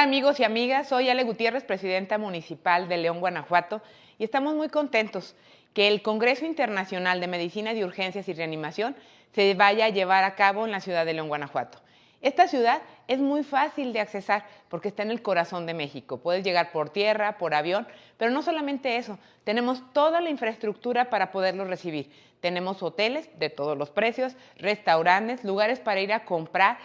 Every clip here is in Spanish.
Amigos y amigas, soy Ale Gutiérrez, presidenta municipal de León, Guanajuato, y estamos muy contentos que el Congreso Internacional de Medicina de Urgencias y Reanimación se vaya a llevar a cabo en la ciudad de León, Guanajuato. Esta ciudad es muy fácil de accesar porque está en el corazón de México. Puedes llegar por tierra, por avión, pero no solamente eso, tenemos toda la infraestructura para poderlo recibir. Tenemos hoteles de todos los precios, restaurantes, lugares para ir a comprar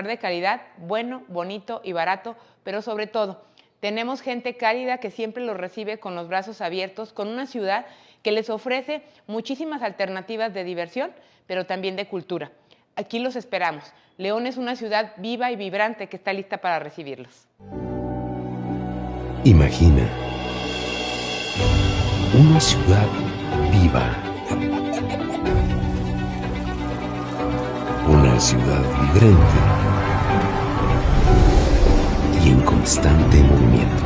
de calidad, bueno, bonito y barato, pero sobre todo, tenemos gente cálida que siempre los recibe con los brazos abiertos, con una ciudad que les ofrece muchísimas alternativas de diversión, pero también de cultura. Aquí los esperamos. León es una ciudad viva y vibrante que está lista para recibirlos. Imagina una ciudad viva, una ciudad vibrante y en constante movimiento.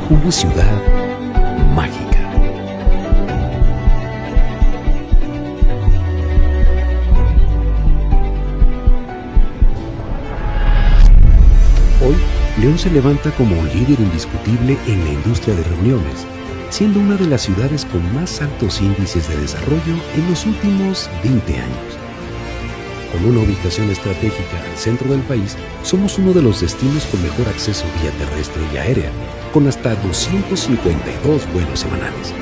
Una ciudad mágica. Hoy, León se levanta como un líder indiscutible en la industria de reuniones, siendo una de las ciudades con más altos índices de desarrollo en los últimos 20 años. Con una ubicación estratégica al centro del país, somos uno de los destinos con mejor acceso vía terrestre y aérea, con hasta 252 vuelos semanales.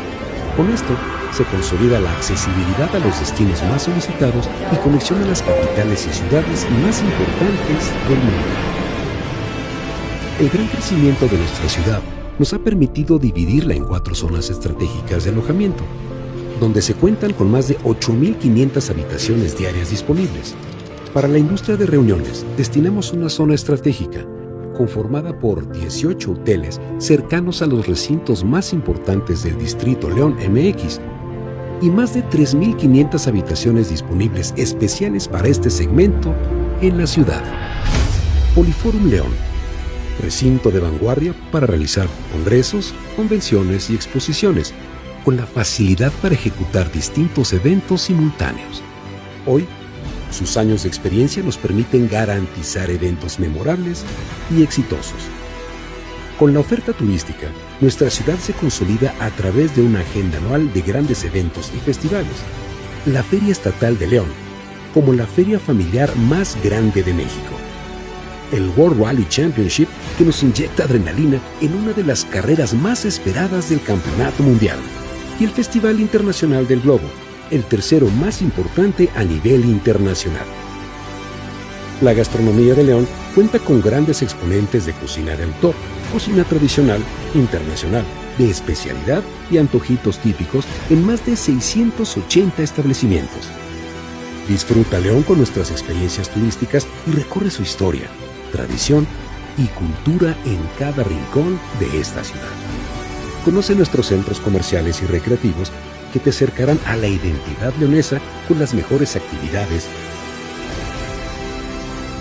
Con esto, se consolida la accesibilidad a los destinos más solicitados y conexión a las capitales y ciudades más importantes del mundo. El gran crecimiento de nuestra ciudad nos ha permitido dividirla en 4 zonas estratégicas de alojamiento, donde se cuentan con más de 8.500 habitaciones diarias disponibles. Para la industria de reuniones, destinamos una zona estratégica, conformada por 18 hoteles cercanos a los recintos más importantes del Distrito León MX, y más de 3.500 habitaciones disponibles especiales para este segmento en la ciudad. Poliforum León, recinto de vanguardia para realizar congresos, convenciones y exposiciones, con la facilidad para ejecutar distintos eventos simultáneos. Hoy, sus años de experiencia nos permiten garantizar eventos memorables y exitosos. Con la oferta turística, nuestra ciudad se consolida a través de una agenda anual de grandes eventos y festivales. La Feria Estatal de León, como la feria familiar más grande de México. El World Rally Championship, que nos inyecta adrenalina en una de las carreras más esperadas del campeonato mundial. Y el Festival Internacional del Globo, el tercero más importante a nivel internacional. La gastronomía de León cuenta con grandes exponentes de cocina de autor, cocina tradicional, internacional, de especialidad y antojitos típicos en más de 680 establecimientos. Disfruta León con nuestras experiencias turísticas y recorre su historia, tradición y cultura en cada rincón de esta ciudad. Conoce nuestros centros comerciales y recreativos que te acercarán a la identidad leonesa con las mejores actividades.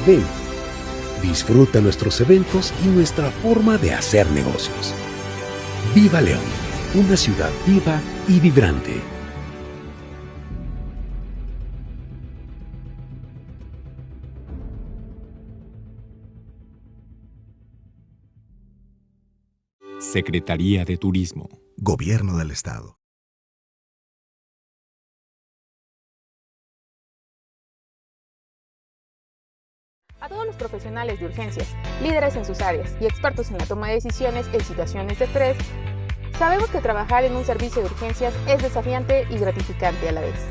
Ven, disfruta nuestros eventos y nuestra forma de hacer negocios. ¡Viva León! Una ciudad viva y vibrante. Secretaría de Turismo. Gobierno del Estado. A todos los profesionales de urgencias, líderes en sus áreas y expertos en la toma de decisiones en situaciones de estrés, sabemos que trabajar en un servicio de urgencias es desafiante y gratificante a la vez.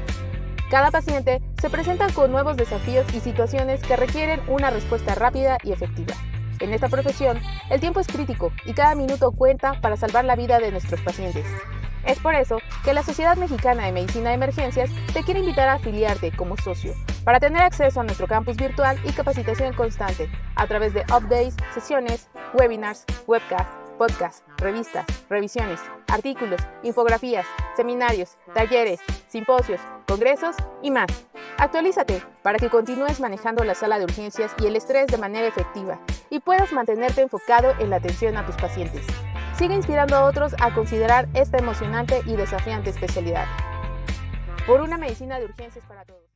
Cada paciente se presenta con nuevos desafíos y situaciones que requieren una respuesta rápida y efectiva. En esta profesión, el tiempo es crítico y cada minuto cuenta para salvar la vida de nuestros pacientes. Es por eso que la Sociedad Mexicana de Medicina de Emergencias te quiere invitar a afiliarte como socio para tener acceso a nuestro campus virtual y capacitación constante a través de updates, sesiones, webinars, webcasts, podcasts, revistas, revisiones, artículos, infografías, seminarios, talleres, simposios, congresos y más. Actualízate para que continúes manejando la sala de urgencias y el estrés de manera efectiva y puedas mantenerte enfocado en la atención a tus pacientes. Sigue inspirando a otros a considerar esta emocionante y desafiante especialidad. Por una medicina de urgencias para todos.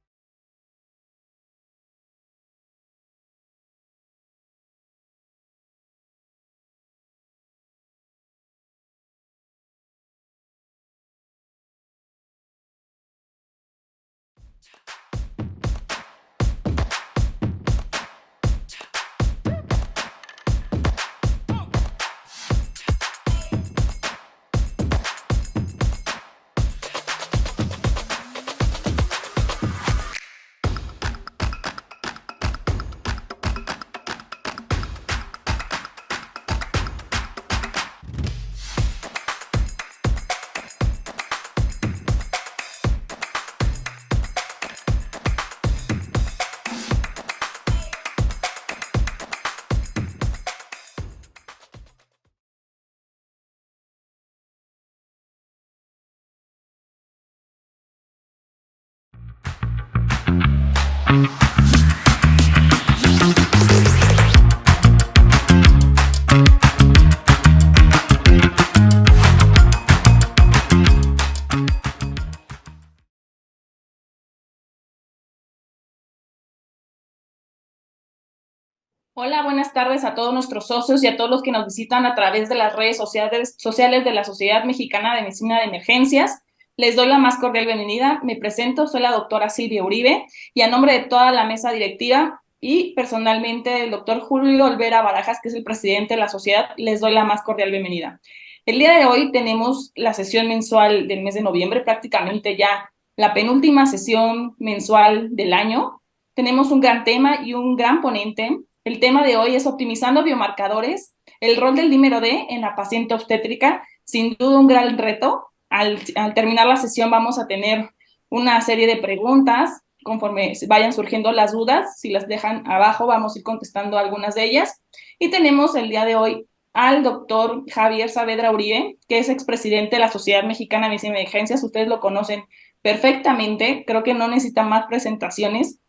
Hola, buenas tardes a todos nuestros socios y a todos los que nos visitan a través de las redes sociales de la Sociedad Mexicana de Medicina de Emergencias. Les doy la más cordial bienvenida. Me presento, soy la doctora Silvia Uribe y a nombre de toda la mesa directiva y personalmente del doctor Julio Olvera Barajas, que es el presidente de la sociedad, les doy la más cordial bienvenida. El día de hoy tenemos la sesión mensual del mes de noviembre, prácticamente ya la penúltima sesión mensual del año. Tenemos un gran tema y un gran ponente. El tema de hoy es optimizando biomarcadores, el rol del dímero D en la paciente obstétrica, sin duda un gran reto. Al terminar la sesión vamos a tener una serie de preguntas, conforme vayan surgiendo las dudas, si las dejan abajo vamos a ir contestando algunas de ellas. Y tenemos el día de hoy al doctor Javier Saavedra Uribe, que es expresidente de la Sociedad Mexicana de Medicina de Emergencias. Ustedes lo conocen perfectamente, creo que no necesita más presentaciones.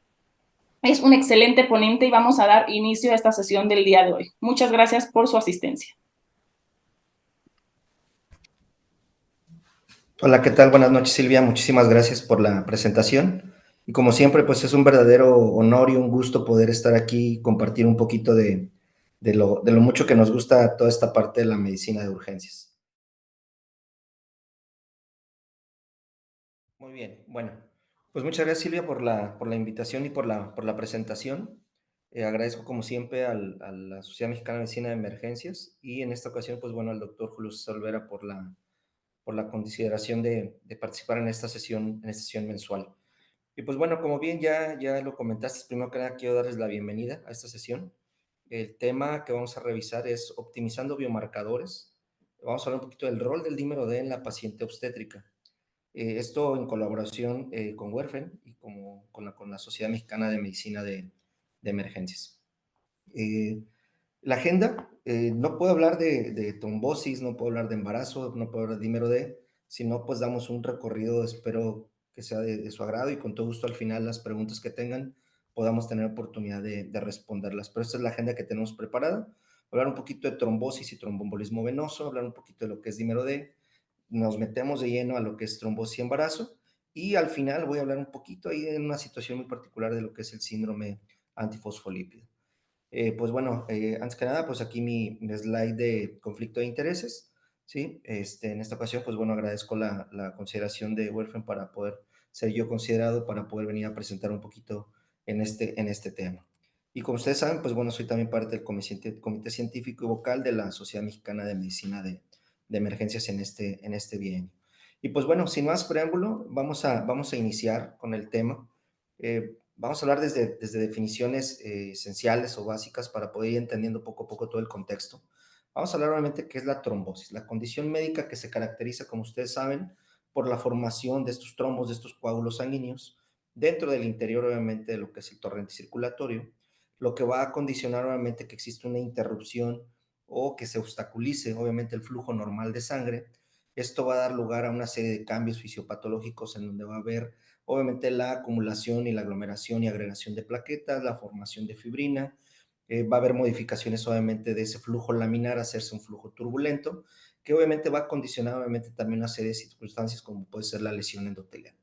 Es un excelente ponente y vamos a dar inicio a esta sesión del día de hoy. Muchas gracias por su asistencia. Hola, ¿qué tal? Buenas noches, Silvia. Muchísimas gracias por la presentación. Y como siempre, pues es un verdadero honor y un gusto poder estar aquí y compartir un poquito de lo mucho que nos gusta toda esta parte de la medicina de urgencias. Muy bien, bueno, pues muchas gracias, Silvia, por la invitación y por la presentación. Agradezco como siempre a la Sociedad Mexicana de Medicina de Emergencias y en esta ocasión, pues bueno, al doctor Julio César Olvera por la consideración de participar en esta sesión mensual. Y pues bueno, como bien ya lo comentaste, primero que nada quiero darles la bienvenida a esta sesión. El tema que vamos a revisar es optimizando biomarcadores. Vamos a hablar un poquito del rol del dímero D en la paciente obstétrica. Esto en colaboración con Werfen y con la Sociedad Mexicana de Medicina de Emergencias. La agenda, no puedo hablar de trombosis, no puedo hablar de embarazo, no puedo hablar de dímero D, sino pues damos un recorrido, espero que sea de su agrado y con todo gusto al final las preguntas que tengan podamos tener oportunidad de responderlas. Pero esta es la agenda que tenemos preparada. Hablar un poquito de trombosis y tromboembolismo venoso, hablar un poquito de lo que es dímero D, nos metemos de lleno a lo que es trombosis y embarazo y al final voy a hablar un poquito ahí en una situación muy particular de lo que es el síndrome antifosfolípido. Pues bueno, antes que nada, pues aquí mi slide de conflicto de intereses, ¿sí? En esta ocasión, pues bueno, agradezco la consideración de Werfen para poder ser yo considerado, para poder venir a presentar un poquito en este tema. Y como ustedes saben, pues bueno, soy también parte del comité científico y vocal de la Sociedad Mexicana de Medicina de Emergencias en este bienio. Y pues bueno, sin más preámbulo, vamos a iniciar con el tema. Vamos a hablar desde definiciones esenciales o básicas para poder ir entendiendo poco a poco todo el contexto. Vamos a hablar obviamente qué es la trombosis, la condición médica que se caracteriza, como ustedes saben, por la formación de estos trombos, de estos coágulos sanguíneos, dentro del interior obviamente de lo que es el torrente circulatorio, lo que va a condicionar obviamente que existe una interrupción o que se obstaculice obviamente el flujo normal de sangre. Esto va a dar lugar a una serie de cambios fisiopatológicos en donde va a haber obviamente la acumulación y la aglomeración y agregación de plaquetas, la formación de fibrina, va a haber modificaciones obviamente de ese flujo laminar a hacerse un flujo turbulento, que obviamente va a condicionar obviamente también una serie de circunstancias como puede ser la lesión endotelial.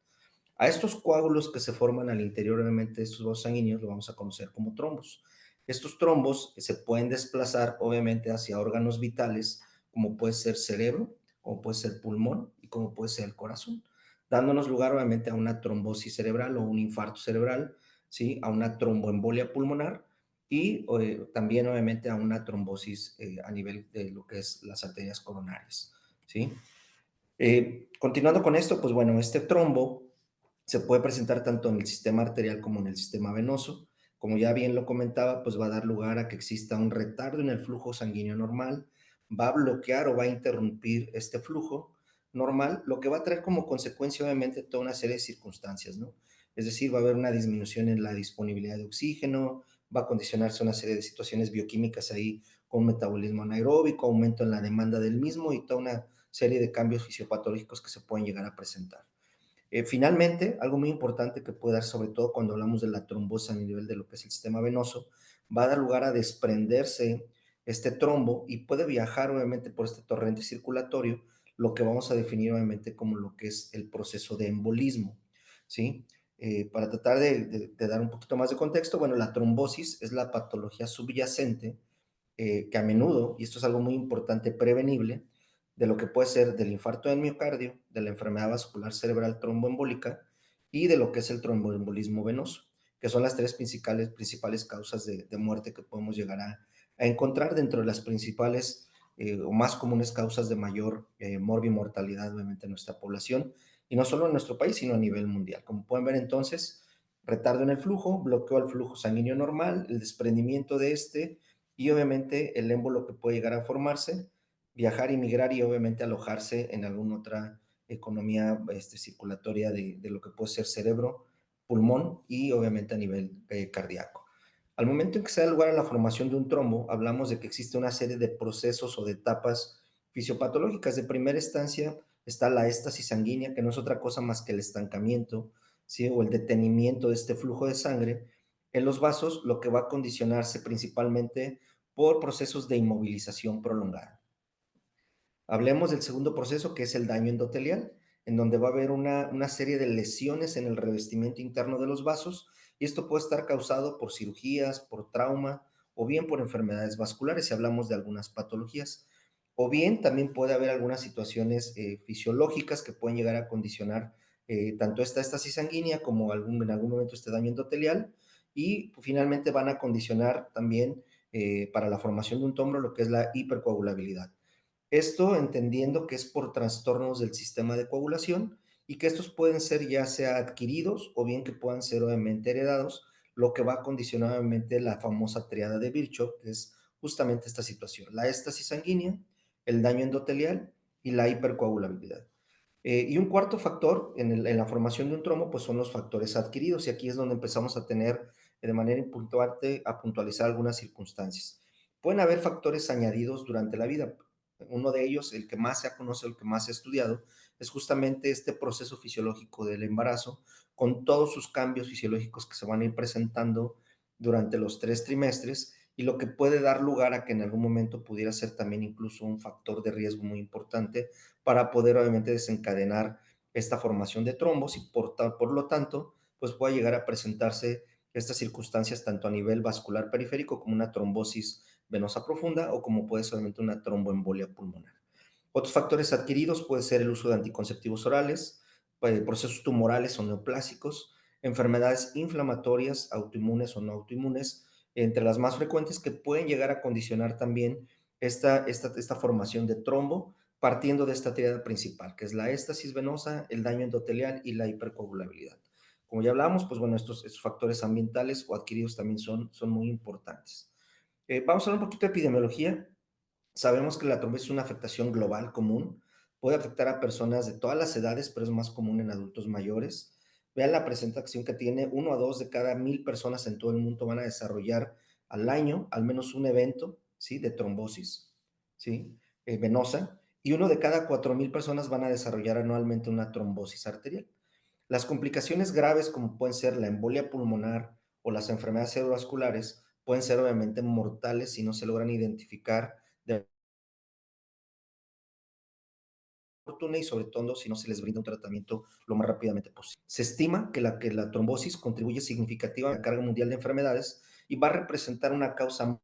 A estos coágulos que se forman al interior obviamente de estos vasos sanguíneos lo vamos a conocer como trombos. Estos trombos se pueden desplazar obviamente hacia órganos vitales como puede ser cerebro, como puede ser pulmón y como puede ser el corazón. dándonos lugar obviamente a una trombosis cerebral o un infarto cerebral, ¿sí? A una tromboembolia pulmonar y también obviamente a una trombosis a nivel de lo que es las arterias coronarias, ¿sí? Continuando con esto, pues bueno, este trombo se puede presentar tanto en el sistema arterial como en el sistema venoso. Como ya bien lo comentaba, pues va a dar lugar a que exista un retardo en el flujo sanguíneo normal, va a bloquear o va a interrumpir este flujo normal, lo que va a traer como consecuencia obviamente toda una serie de circunstancias, ¿no? Es decir, va a haber una disminución en la disponibilidad de oxígeno, va a condicionarse una serie de situaciones bioquímicas ahí con metabolismo anaeróbico, aumento en la demanda del mismo y toda una serie de cambios fisiopatológicos que se pueden llegar a presentar. Finalmente, algo muy importante que puede dar, sobre todo cuando hablamos de la trombosis a nivel de lo que es el sistema venoso, va a dar lugar a desprenderse este trombo y puede viajar obviamente por este torrente circulatorio, lo que vamos a definir obviamente como lo que es el proceso de embolismo, ¿sí? Para tratar de dar un poquito más de contexto, bueno, la trombosis es la patología subyacente que a menudo, y esto es algo muy importante, prevenible, de lo que puede ser del infarto del miocardio, de la enfermedad vascular cerebral tromboembólica y de lo que es el tromboembolismo venoso, que son las tres principales causas de muerte que podemos llegar a encontrar dentro de las principales o más comunes causas de mayor morbimortalidad obviamente en nuestra población, y no solo en nuestro país, sino a nivel mundial. Como pueden ver entonces, retardo en el flujo, bloqueo al flujo sanguíneo normal, el desprendimiento de este, y obviamente el émbolo que puede llegar a formarse, viajar y migrar y obviamente alojarse en alguna otra economía circulatoria de lo que puede ser cerebro, pulmón y obviamente a nivel cardíaco. Al momento en que se da lugar a la formación de un trombo, hablamos de que existe una serie de procesos o de etapas fisiopatológicas. De primera instancia está la éstasis sanguínea, que no es otra cosa más que el estancamiento, ¿sí? O el detenimiento de este flujo de sangre en los vasos, lo que va a condicionarse principalmente por procesos de inmovilización prolongada. Hablemos del segundo proceso, que es el daño endotelial, en donde va a haber una serie de lesiones en el revestimiento interno de los vasos, y esto puede estar causado por cirugías, por trauma, o bien por enfermedades vasculares, si hablamos de algunas patologías. O bien también puede haber algunas situaciones fisiológicas que pueden llegar a condicionar tanto esta éstasis sanguínea como en algún momento este daño endotelial, y finalmente van a condicionar también para la formación de un tómero lo que es la hipercoagulabilidad. Esto entendiendo que es por trastornos del sistema de coagulación y que estos pueden ser ya sea adquiridos o bien que puedan ser obviamente heredados, lo que va a condicionar obviamente la famosa triada de Virchow, que es justamente esta situación, la éstasis sanguínea, el daño endotelial y la hipercoagulabilidad. Y un cuarto factor en la formación de un trombo, pues son los factores adquiridos, y aquí es donde empezamos a tener de manera importante a puntualizar algunas circunstancias. Pueden haber factores añadidos durante la vida. Uno de ellos, el que más se ha conocido, el que más se ha estudiado, es justamente este proceso fisiológico del embarazo, con todos sus cambios fisiológicos que se van a ir presentando durante los 3 trimestres, y lo que puede dar lugar a que en algún momento pudiera ser también incluso un factor de riesgo muy importante para poder obviamente desencadenar esta formación de trombos, y por lo tanto, pues puede llegar a presentarse estas circunstancias tanto a nivel vascular periférico como una trombosis venosa profunda o como puede ser obviamente una tromboembolia pulmonar. Otros factores adquiridos puede ser el uso de anticonceptivos orales, procesos tumorales o neoplásicos, enfermedades inflamatorias, autoinmunes o no autoinmunes, entre las más frecuentes que pueden llegar a condicionar también esta formación de trombo, partiendo de esta triada principal, que es la éstasis venosa, el daño endotelial y la hipercoagulabilidad. Como ya hablábamos, pues bueno, estos factores ambientales o adquiridos también son muy importantes. Vamos a hablar un poquito de epidemiología. Sabemos que la trombosis es una afectación global común, puede afectar a personas de todas las edades, pero es más común en adultos mayores. Vean la presentación que tiene: 1 a 2 de cada 1000 personas en todo el mundo van a desarrollar al año al menos un evento, ¿sí? De trombosis, ¿sí? Venosa, y 1 de cada 4000 personas van a desarrollar anualmente una trombosis arterial. Las complicaciones graves, como pueden ser la embolia pulmonar o las enfermedades cerebrovasculares, pueden ser obviamente mortales si no se logran identificar de oportuna, y sobre todo si no se les brinda un tratamiento lo más rápidamente posible. Se estima que la trombosis contribuye significativamente a la carga mundial de enfermedades y va a representar una causa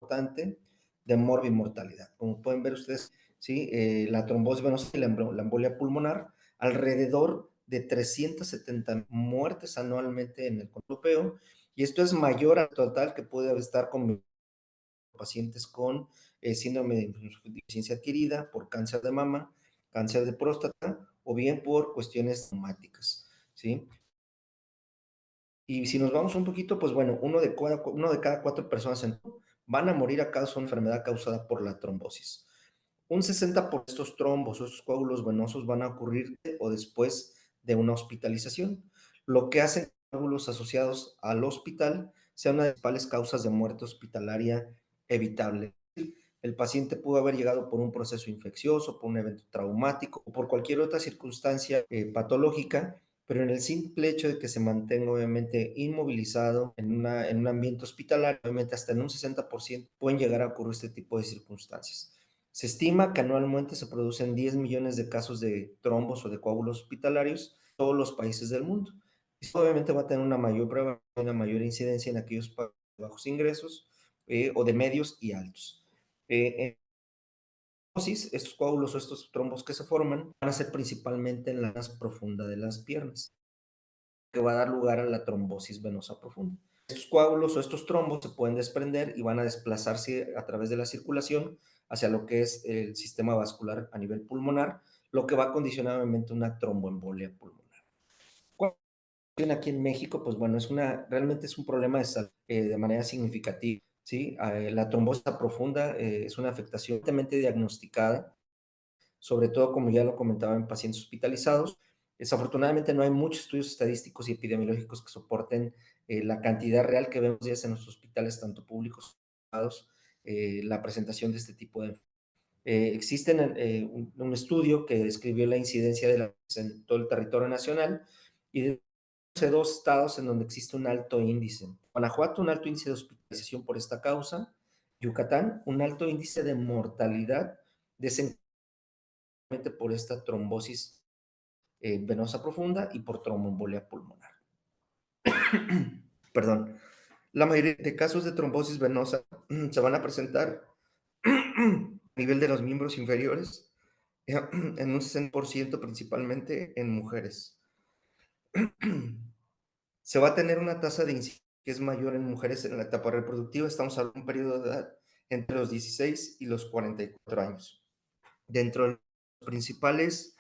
importante de morbimortalidad. Como pueden ver ustedes, ¿sí? La trombosis venosa y la embolia pulmonar alrededor de 370 muertes anualmente en el continente europeo, y esto es mayor al total que puede estar con pacientes con síndrome de insuficiencia adquirida por cáncer de mama, cáncer de próstata o bien por cuestiones traumáticas, ¿sí? Y si nos vamos un poquito, pues bueno, uno de cada 4 personas van a morir a causa de una enfermedad causada por la trombosis. Un 60% de estos trombos o estos coágulos venosos van a ocurrir o después de una hospitalización, lo que hace que los coágulos asociados al hospital sean una de las principales causas de muerte hospitalaria evitable. El paciente pudo haber llegado por un proceso infeccioso, por un evento traumático o por cualquier otra circunstancia patológica, pero en el simple hecho de que se mantenga obviamente inmovilizado en un ambiente hospitalario, obviamente hasta en un 60% pueden llegar a ocurrir este tipo de circunstancias. Se estima que anualmente se producen 10 millones de casos de trombos o de coágulos hospitalarios en todos los países del mundo. Esto obviamente va a tener una mayor probabilidad, una mayor incidencia en aquellos países de bajos ingresos o de medios y altos. En estos coágulos o estos trombos que se forman van a ser principalmente en la más profunda de las piernas, que va a dar lugar a la trombosis venosa profunda. Estos coágulos o estos trombos se pueden desprender y van a desplazarse a través de la circulación hacia lo que es el sistema vascular a nivel pulmonar, lo que va a condicionar obviamente una tromboembolia pulmonar. ¿Cuál es aquí en México? Pues bueno, realmente es un problema de salud de manera significativa. ¿Sí? La trombosis profunda es una afectación altamente diagnosticada, sobre todo, como ya lo comentaba, en pacientes hospitalizados. Desafortunadamente no hay muchos estudios estadísticos y epidemiológicos que soporten la cantidad real que vemos días en los hospitales, tanto públicos como privados, la presentación de este tipo de existe un estudio que describió la incidencia de la en todo el territorio nacional y de 2 estados en donde existe un alto índice. Guanajuato, un alto índice de hospitalización por esta causa. Yucatán, un alto índice de mortalidad desencadenada por esta trombosis venosa profunda y por tromboembolia pulmonar. Perdón. La mayoría de casos de trombosis venosa se van a presentar a nivel de los miembros inferiores, en un 60% principalmente en mujeres. Se va a tener una tasa de incidencia que es mayor en mujeres en la etapa reproductiva. Estamos hablando de un periodo de edad entre los 16 y los 44 años. Dentro de los principales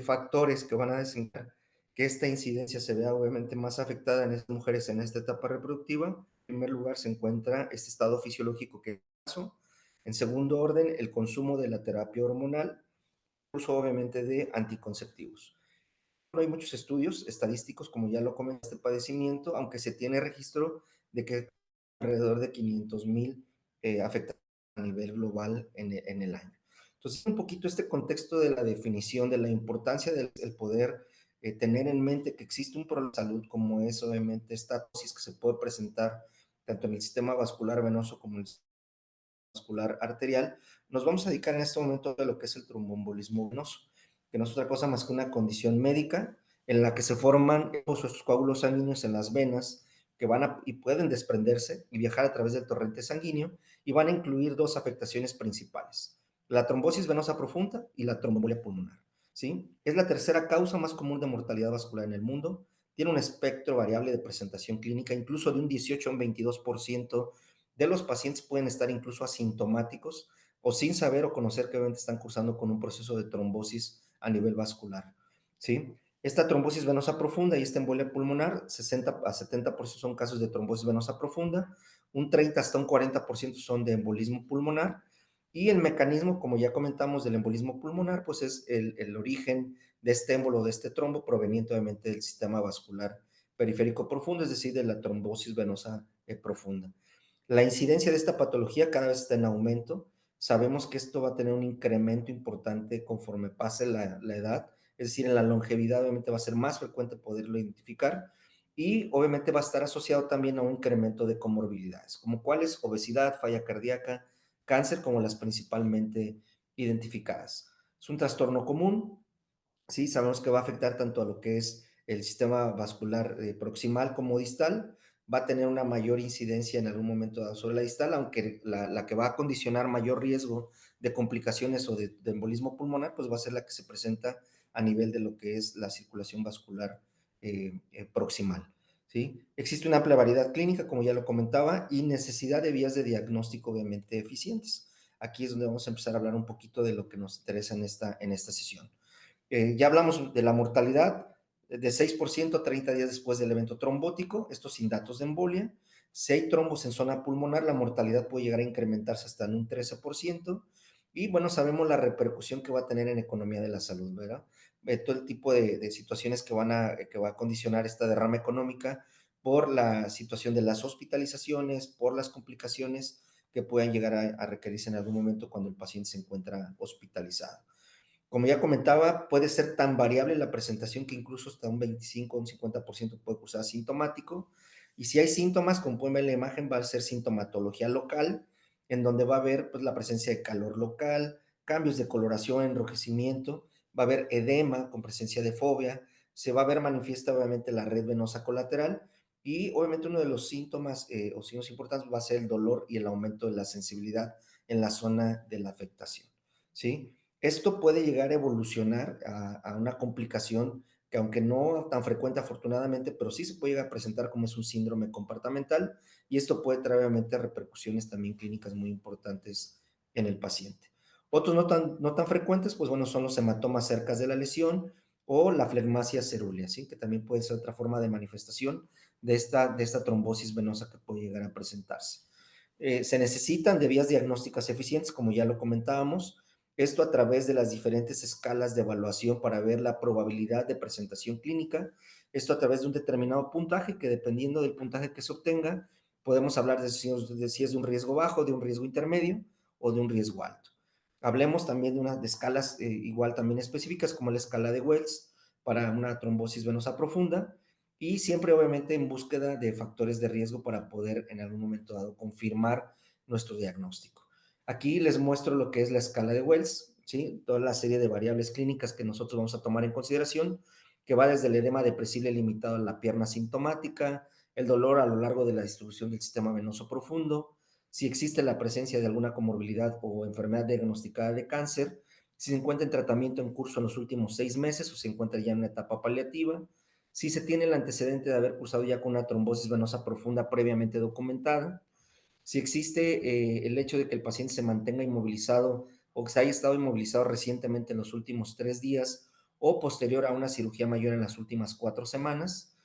factores que van a desencadenar que esta incidencia se vea obviamente más afectada en estas mujeres en esta etapa reproductiva, en primer lugar se encuentra este estado fisiológico que es el caso. En segundo orden, el consumo de la terapia hormonal, uso obviamente de anticonceptivos. No hay muchos estudios estadísticos, como ya lo comenté, este padecimiento, aunque se tiene registro de que alrededor de 500,000 afectados a nivel global en el año. Entonces, un poquito este contexto de la definición, de la importancia del poder tener en mente que existe un problema de salud como es obviamente esta tosis que se puede presentar tanto en el sistema vascular venoso como en el sistema vascular arterial. Nos vamos a dedicar en este momento a lo que es el tromboembolismo venoso, que no es otra cosa más que una condición médica en la que se forman estos coágulos sanguíneos en las venas que y pueden desprenderse y viajar a través del torrente sanguíneo y van a incluir 2 afectaciones principales, la trombosis venosa profunda y la tromboembolia pulmonar. ¿Sí? Es la tercera causa más común de mortalidad vascular en el mundo, tiene un espectro variable de presentación clínica, incluso de un 18 a un 22% de los pacientes pueden estar incluso asintomáticos o sin saber o conocer que obviamente están cursando con un proceso de trombosis a nivel vascular, ¿sí? Esta trombosis venosa profunda y esta embolia pulmonar, 60 a 70% son casos de trombosis venosa profunda, un 30 hasta un 40% son de embolismo pulmonar, y el mecanismo, como ya comentamos, del embolismo pulmonar, pues es el origen de este émbolo, de este trombo, proveniente obviamente del sistema vascular periférico profundo, es decir, de la trombosis venosa profunda. La incidencia de esta patología cada vez está en aumento. Sabemos que esto va a tener un incremento importante conforme pase la edad, es decir, en la longevidad obviamente va a ser más frecuente poderlo identificar y obviamente va a estar asociado también a un incremento de comorbilidades, como cuáles, obesidad, falla cardíaca, cáncer como las principalmente identificadas. Es un trastorno común, sí, sabemos que va a afectar tanto a lo que es el sistema vascular proximal como distal, va a tener una mayor incidencia en algún momento dado sobre la distal, aunque la que va a condicionar mayor riesgo de complicaciones o de embolismo pulmonar, pues va a ser la que se presenta a nivel de lo que es la circulación vascular proximal. ¿Sí? Existe una amplia variedad clínica, como ya lo comentaba, y necesidad de vías de diagnóstico obviamente eficientes. Aquí es donde vamos a empezar a hablar un poquito de lo que nos interesa en esta sesión. Ya hablamos de la mortalidad de 6% a 30 días después del evento trombótico, esto sin datos de embolia. Si hay trombos en zona pulmonar, la mortalidad puede llegar a incrementarse hasta en un 13%. Y bueno, sabemos la repercusión que va a tener en economía de la salud, ¿verdad? Todo el tipo de situaciones que va a condicionar esta derrama económica por la situación de las hospitalizaciones, por las complicaciones que puedan llegar a requerirse en algún momento cuando el paciente se encuentra hospitalizado. Como ya comentaba, puede ser tan variable la presentación que incluso hasta un 25 o un 50% puede cursar asintomático. Y si hay síntomas, como pueden ver en la imagen, va a ser sintomatología local, en donde va a haber pues, la presencia de calor local, cambios de coloración, enrojecimiento, va a haber edema con presencia de fobia, se va a ver manifiesta obviamente la red venosa colateral y obviamente uno de los síntomas o signos importantes va a ser el dolor y el aumento de la sensibilidad en la zona de la afectación, ¿sí? Esto puede llegar a evolucionar a una complicación que aunque no tan frecuente afortunadamente, pero sí se puede llegar a presentar como es un síndrome comportamental y esto puede traer obviamente repercusiones también clínicas muy importantes en el paciente. Otros no tan frecuentes, pues bueno, son los hematomas cercas de la lesión o la flegmasia cerúlea, ¿sí? Que también puede ser otra forma de manifestación de esta trombosis venosa que puede llegar a presentarse. Se necesitan de vías diagnósticas eficientes, como ya lo comentábamos, esto a través de las diferentes escalas de evaluación para ver la probabilidad de presentación clínica, esto a través de un determinado puntaje que dependiendo del puntaje que se obtenga, podemos hablar de si es de un riesgo bajo, de un riesgo intermedio o de un riesgo alto. Hablemos también de unas de escalas igual también específicas como la escala de Wells para una trombosis venosa profunda y siempre obviamente en búsqueda de factores de riesgo para poder en algún momento dado confirmar nuestro diagnóstico. Aquí les muestro lo que es la escala de Wells, ¿sí? Toda la serie de variables clínicas que nosotros vamos a tomar en consideración, que va desde el edema depresible limitado a la pierna sintomática, el dolor a lo largo de la distribución del sistema venoso profundo, si existe la presencia de alguna comorbilidad o enfermedad diagnosticada de cáncer, si se encuentra en tratamiento en curso en los últimos 6 meses o se encuentra ya en una etapa paliativa, si se tiene el antecedente de haber cursado ya con una trombosis venosa profunda previamente documentada, si existe el hecho de que el paciente se mantenga inmovilizado o que se haya estado inmovilizado recientemente en los últimos 3 días o posterior a una cirugía mayor en las últimas 4 semanas,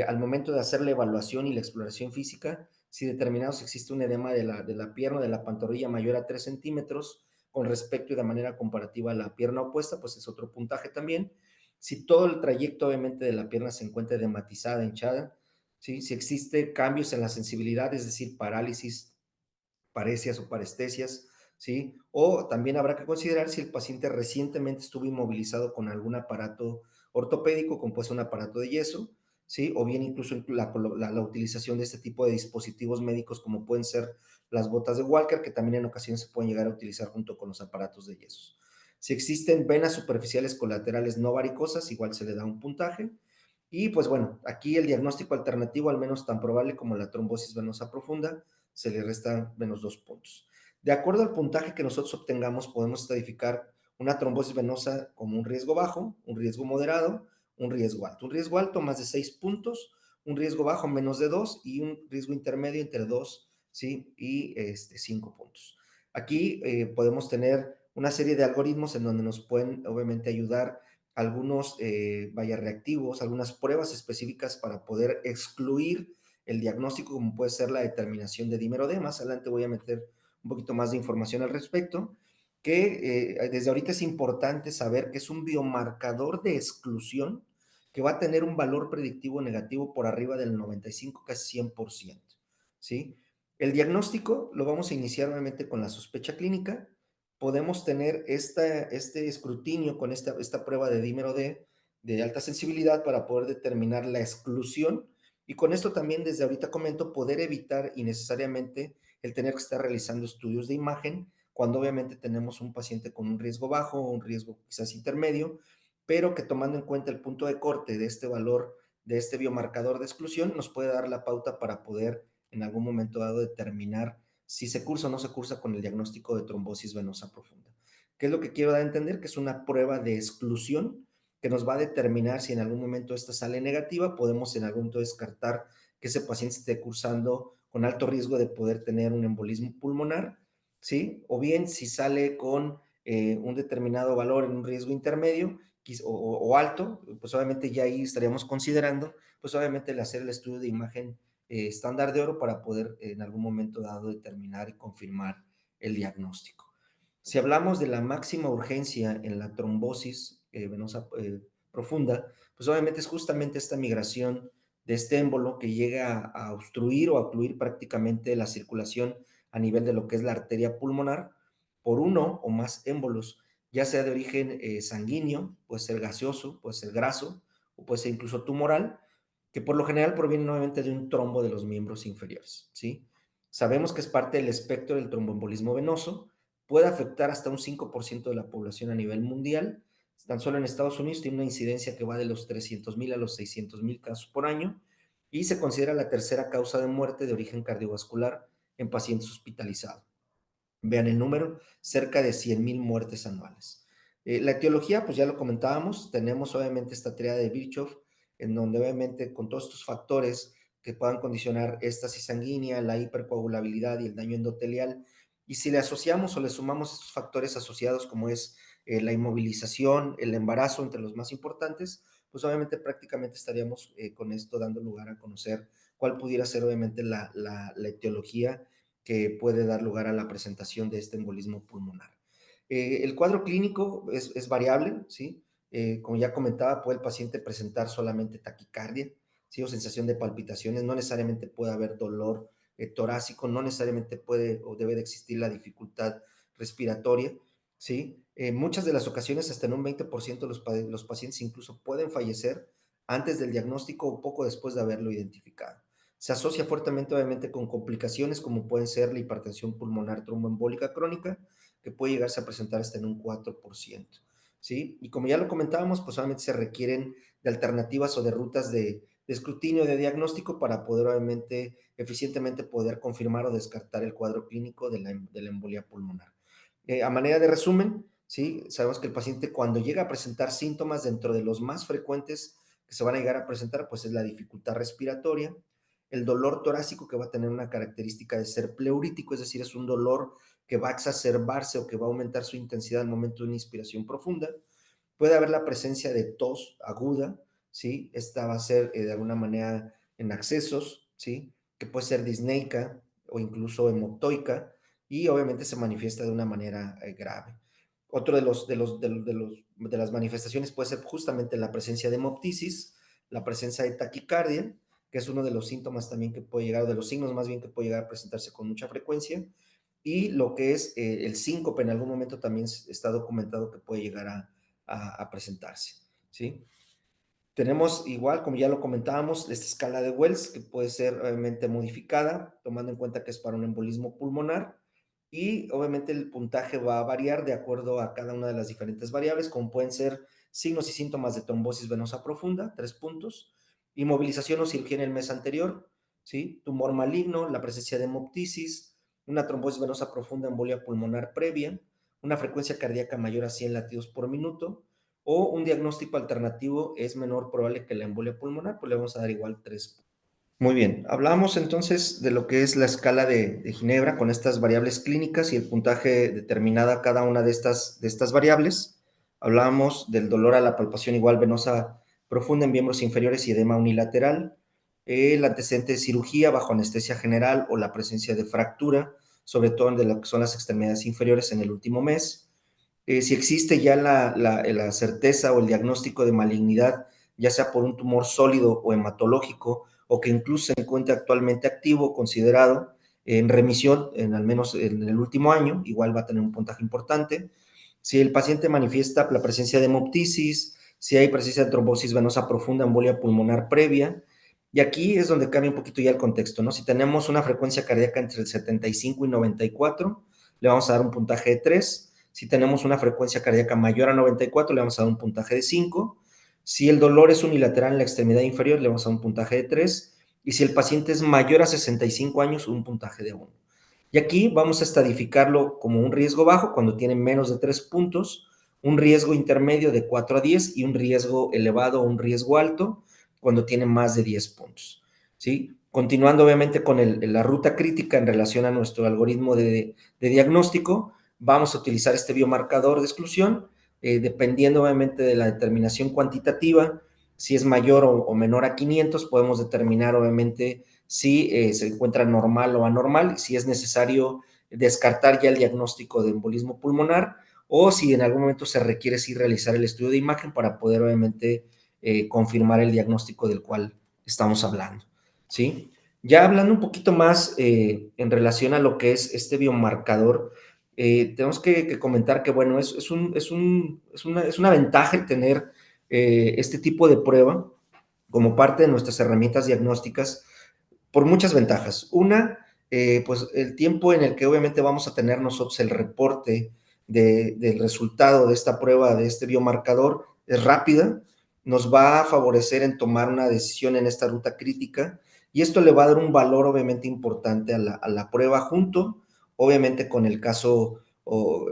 al momento de hacer la evaluación y la exploración física, si determinado si existe un edema de la pierna, de la pantorrilla mayor a 3 centímetros con respecto y de manera comparativa a la pierna opuesta, pues es otro puntaje también. Si todo el trayecto obviamente de la pierna se encuentra edematizada, hinchada, ¿sí? Si existe cambios en la sensibilidad, es decir, parálisis, paresias o parestesias, ¿sí? O también habrá que considerar si el paciente recientemente estuvo inmovilizado con algún aparato ortopédico, como puede ser un aparato de yeso, ¿sí? O bien incluso la utilización de este tipo de dispositivos médicos como pueden ser las botas de Walker, que también en ocasiones se pueden llegar a utilizar junto con los aparatos de yeso. Si existen venas superficiales colaterales no varicosas, igual se le da un puntaje. Y pues bueno, aquí el diagnóstico alternativo, al menos tan probable como la trombosis venosa profunda, se le restan menos 2 puntos. De acuerdo al puntaje que nosotros obtengamos, podemos estadificar una trombosis venosa como un riesgo bajo, un riesgo moderado, un riesgo alto. Un riesgo alto más de 6 puntos, un riesgo bajo menos de 2 y un riesgo intermedio entre 2, ¿sí? Y 5 puntos. Aquí podemos tener una serie de algoritmos en donde nos pueden obviamente ayudar algunos reactivos, algunas pruebas específicas para poder excluir el diagnóstico, como puede ser la determinación de dímero D. Más adelante voy a meter un poquito más de información al respecto, que desde ahorita es importante saber que es un biomarcador de exclusión que va a tener un valor predictivo negativo por arriba del 95, casi 100%, ¿sí? El diagnóstico lo vamos a iniciar nuevamente con la sospecha clínica. Podemos tener este escrutinio con esta prueba de dímero D de alta sensibilidad para poder determinar la exclusión y con esto también desde ahorita comento poder evitar innecesariamente el tener que estar realizando estudios de imagen cuando obviamente tenemos un paciente con un riesgo bajo o un riesgo quizás intermedio, pero que tomando en cuenta el punto de corte de este valor, de este biomarcador de exclusión, nos puede dar la pauta para poder en algún momento dado determinar si se cursa o no se cursa con el diagnóstico de trombosis venosa profunda. ¿Qué es lo que quiero dar a entender? Que es una prueba de exclusión que nos va a determinar si en algún momento esta sale negativa, podemos en algún momento descartar que ese paciente esté cursando con alto riesgo de poder tener un embolismo pulmonar, ¿sí? O bien si sale con un determinado valor en un riesgo intermedio o alto, pues obviamente ya ahí estaríamos considerando, pues obviamente el hacer el estudio de imagen estándar de oro para poder en algún momento dado determinar y confirmar el diagnóstico. Si hablamos de la máxima urgencia en la trombosis venosa profunda, pues obviamente es justamente esta migración de este émbolo que llega a obstruir o a ocluir prácticamente la circulación a nivel de lo que es la arteria pulmonar por uno o más émbolos, ya sea de origen sanguíneo, puede ser gaseoso, puede ser graso o puede ser incluso tumoral, que por lo general proviene nuevamente de un trombo de los miembros inferiores, ¿sí? Sabemos que es parte del espectro del tromboembolismo venoso, puede afectar hasta un 5% de la población a nivel mundial. Tan solo en Estados Unidos tiene una incidencia que va de los 300,000 a los 600,000 casos por año y se considera la tercera causa de muerte de origen cardiovascular en pacientes hospitalizados. Vean el número, cerca de 100,000 muertes anuales. La etiología, pues ya lo comentábamos, tenemos obviamente esta tríada de Virchow, en donde obviamente con todos estos factores que puedan condicionar éstasis sanguínea, la hipercoagulabilidad y el daño endotelial, y si le asociamos o le sumamos estos factores asociados como es la inmovilización, el embarazo, entre los más importantes, pues obviamente prácticamente estaríamos con esto dando lugar a conocer cuál pudiera ser obviamente la etiología que puede dar lugar a la presentación de este embolismo pulmonar. El cuadro clínico es variable, ¿sí? Como ya comentaba, puede el paciente presentar solamente taquicardia, ¿sí? O sensación de palpitaciones, no necesariamente puede haber dolor torácico, no necesariamente puede o debe de existir la dificultad respiratoria, ¿sí? Muchas de las ocasiones, hasta en un 20% los pacientes incluso pueden fallecer antes del diagnóstico o poco después de haberlo identificado. Se asocia fuertemente, obviamente, con complicaciones como pueden ser la hipertensión pulmonar tromboembólica crónica, que puede llegarse a presentar hasta en un 4%, ¿sí? Y como ya lo comentábamos, pues obviamente se requieren de alternativas o de rutas de escrutinio, de diagnóstico, para poder, obviamente, eficientemente poder confirmar o descartar el cuadro clínico de la embolia pulmonar. A manera de resumen, ¿sí? Sabemos que el paciente cuando llega a presentar síntomas, dentro de los más frecuentes que se van a llegar a presentar, pues es la dificultad respiratoria, el dolor torácico, que va a tener una característica de ser pleurítico, es decir, es un dolor que va a exacerbarse o que va a aumentar su intensidad al momento de una inspiración profunda. Puede haber la presencia de tos aguda, ¿sí? Esta va a ser de alguna manera en accesos, ¿sí? Que puede ser disneica o incluso hemoptoica y obviamente se manifiesta de una manera grave. Otro de las manifestaciones puede ser justamente la presencia de hemoptisis, la presencia de taquicardia, que es uno de los síntomas también que puede llegar, de los signos más bien que puede llegar a presentarse con mucha frecuencia, y lo que es el síncope en algún momento también está documentado que puede llegar a presentarse, ¿sí? Tenemos igual, como ya lo comentábamos, esta escala de Wells, que puede ser obviamente modificada, tomando en cuenta que es para un embolismo pulmonar, y obviamente el puntaje va a variar de acuerdo a cada una de las diferentes variables, como pueden ser signos y síntomas de trombosis venosa profunda, 3 puntos, inmovilización o cirugía en el mes anterior, ¿sí? Tumor maligno, la presencia de hemoptisis, una trombosis venosa profunda, embolia pulmonar previa, una frecuencia cardíaca mayor a 100 latidos por minuto, o un diagnóstico alternativo es menor probable que la embolia pulmonar, pues le vamos a dar igual 3. Muy bien, hablamos entonces de lo que es la escala de Ginebra con estas variables clínicas y el puntaje determinada cada una de estas variables. Hablábamos del dolor a la palpación igual venosa profunda en miembros inferiores y edema unilateral, el antecedente de cirugía bajo anestesia general o la presencia de fractura, sobre todo de lo que son las extremidades inferiores en el último mes. Si existe ya la certeza o el diagnóstico de malignidad, ya sea por un tumor sólido o hematológico, o que incluso se encuentre actualmente activo, considerado en remisión, al menos en el último año, igual va a tener un puntaje importante. Si el paciente manifiesta la presencia de hemoptisis, si hay presencia de trombosis venosa profunda, embolia pulmonar previa, y aquí es donde cambia un poquito ya el contexto, ¿no? Si tenemos una frecuencia cardíaca entre el 75 y 94, le vamos a dar un puntaje de 3. Si tenemos una frecuencia cardíaca mayor a 94, le vamos a dar un puntaje de 5. Si el dolor es unilateral en la extremidad inferior, le vamos a dar un puntaje de 3. Y si el paciente es mayor a 65 años, un puntaje de 1. Y aquí vamos a estadificarlo como un riesgo bajo cuando tiene menos de 3 puntos, un riesgo intermedio de 4 a 10 y un riesgo elevado o un riesgo alto cuando tiene más de 10 puntos, ¿sí? Continuando obviamente con la ruta crítica en relación a nuestro algoritmo de diagnóstico, vamos a utilizar este biomarcador de exclusión, dependiendo obviamente de la determinación cuantitativa. Si es mayor o menor a 500, podemos determinar obviamente si se encuentra normal o anormal, si es necesario descartar ya el diagnóstico de embolismo pulmonar, o si en algún momento se requiere sí realizar el estudio de imagen para poder obviamente confirmar el diagnóstico del cual estamos hablando, ¿sí? Ya hablando un poquito más en relación a lo que es este biomarcador, tenemos que comentar que, bueno, es una ventaja el tener este tipo de prueba como parte de nuestras herramientas diagnósticas por muchas ventajas. Una, pues el tiempo en el que obviamente vamos a tener nosotros el reporte del resultado de esta prueba, de este biomarcador, es rápida, nos va a favorecer en tomar una decisión en esta ruta crítica y esto le va a dar un valor obviamente importante a la prueba junto, obviamente con el caso,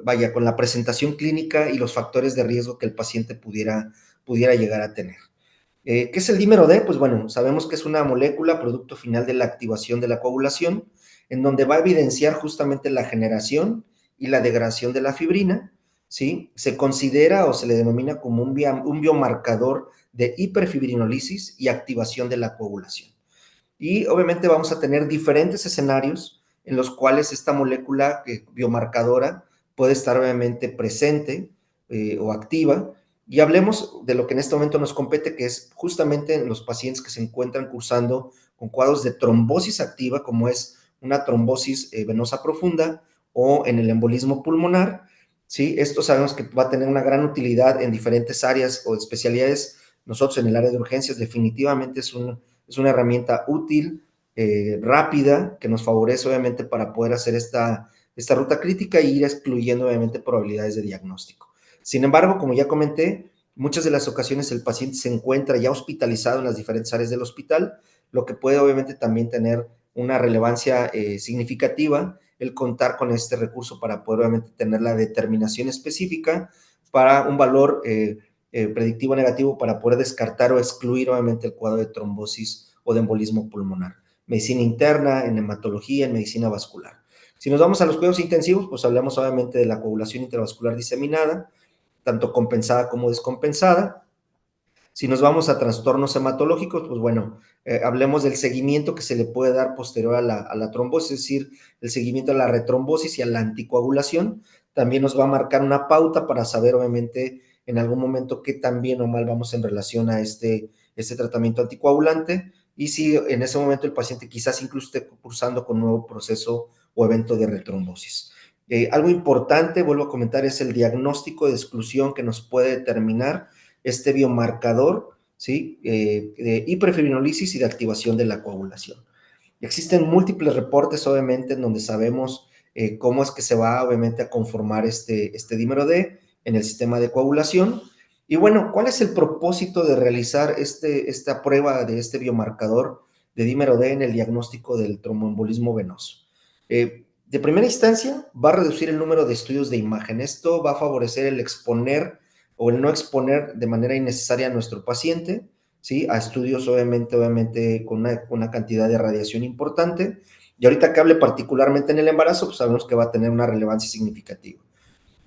vaya, con la presentación clínica y los factores de riesgo que el paciente pudiera llegar a tener. ¿Qué es el dímero D? Pues bueno, sabemos que es una molécula, producto final de la activación de la coagulación, en donde va a evidenciar justamente la generación y la degradación de la fibrina, ¿sí? Se considera o se le denomina como un biomarcador de hiperfibrinolisis y activación de la coagulación. Y obviamente vamos a tener diferentes escenarios en los cuales esta molécula biomarcadora puede estar obviamente presente o activa. Y hablemos de lo que en este momento nos compete, que es justamente en los pacientes que se encuentran cursando con cuadros de trombosis activa, como es una trombosis venosa profunda o en el embolismo pulmonar, ¿sí? Esto sabemos que va a tener una gran utilidad en diferentes áreas o especialidades. Nosotros en el área de urgencias definitivamente es una herramienta útil, rápida, que nos favorece obviamente para poder hacer esta ruta crítica e ir excluyendo obviamente probabilidades de diagnóstico. Sin embargo, como ya comenté, muchas de las ocasiones el paciente se encuentra ya hospitalizado en las diferentes áreas del hospital, lo que puede obviamente también tener una relevancia significativa el contar con este recurso para poder obviamente tener la determinación específica para un valor predictivo negativo para poder descartar o excluir obviamente el cuadro de trombosis o de embolismo pulmonar. Medicina interna, en hematología, en medicina vascular. Si nos vamos a los cuidados intensivos, pues hablamos obviamente de la coagulación intravascular diseminada, tanto compensada como descompensada. Si nos vamos a trastornos hematológicos, pues bueno, hablemos del seguimiento que se le puede dar posterior a la trombosis, es decir, el seguimiento a la retrombosis y a la anticoagulación. También nos va a marcar una pauta para saber, obviamente, en algún momento qué tan bien o mal vamos en relación a este tratamiento anticoagulante y si en ese momento el paciente quizás incluso esté cursando con un nuevo proceso o evento de retrombosis. Algo importante, vuelvo a comentar, es el diagnóstico de exclusión que nos puede determinar este biomarcador, ¿sí? De hiperfibrinolisis y de activación de la coagulación. Existen múltiples reportes, obviamente, en donde sabemos cómo es que se va, obviamente, a conformar este dímero D en el sistema de coagulación. Y bueno, ¿cuál es el propósito de realizar esta prueba de este biomarcador de dímero D en el diagnóstico del tromboembolismo venoso? De primera instancia, va a reducir el número de estudios de imagen. Esto va a favorecer el exponer o el no exponer de manera innecesaria a nuestro paciente, ¿sí? A estudios obviamente con una cantidad de radiación importante. Y ahorita que hable particularmente en el embarazo, pues sabemos que va a tener una relevancia significativa.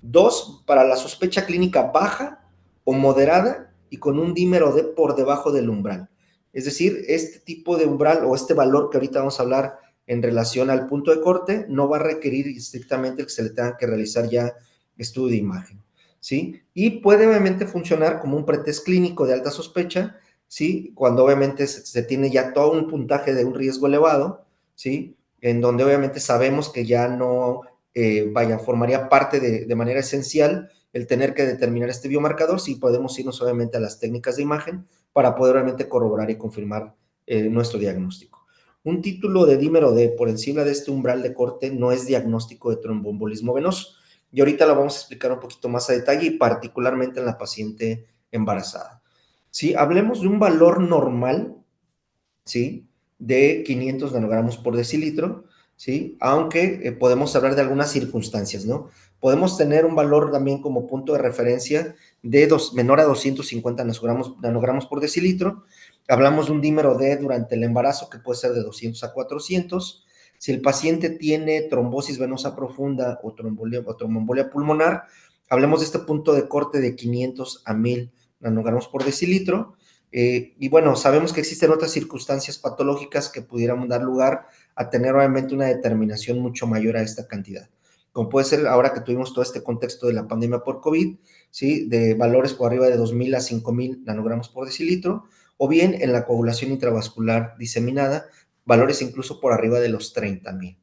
2, para la sospecha clínica baja o moderada y con un dímero D por debajo del umbral. Es decir, este tipo de umbral o este valor que ahorita vamos a hablar en relación al punto de corte no va a requerir estrictamente que se le tenga que realizar ya estudio de imagen, ¿sí? Y puede obviamente funcionar como un pretest clínico de alta sospecha, ¿sí? Cuando obviamente se tiene ya todo un puntaje de un riesgo elevado, ¿sí? En donde obviamente sabemos que ya no, formaría parte de manera esencial el tener que determinar este biomarcador, sí podemos irnos obviamente a las técnicas de imagen para poder obviamente corroborar y confirmar nuestro diagnóstico. Un título de dímero D por encima de este umbral de corte no es diagnóstico de tromboembolismo venoso. Y ahorita lo vamos a explicar un poquito más a detalle y particularmente en la paciente embarazada. Si hablemos de un valor normal, ¿sí? De 500 nanogramos por decilitro, ¿sí? Aunque podemos hablar de algunas circunstancias, ¿no? Podemos tener un valor también como punto de referencia de menor a 250 nanogramos por decilitro. Hablamos de un dímero D durante el embarazo que puede ser de 200 a 400. Si el paciente tiene trombosis venosa profunda o tromboembolia pulmonar, hablemos de este punto de corte de 500 a 1000 nanogramos por decilitro. Y bueno, sabemos que existen otras circunstancias patológicas que pudieran dar lugar a tener obviamente una determinación mucho mayor a esta cantidad. Como puede ser ahora que tuvimos todo este contexto de la pandemia por COVID, ¿sí? De valores por arriba de 2000 a 5000 nanogramos por decilitro, o bien en la coagulación intravascular diseminada, valores incluso por arriba de los 30,000.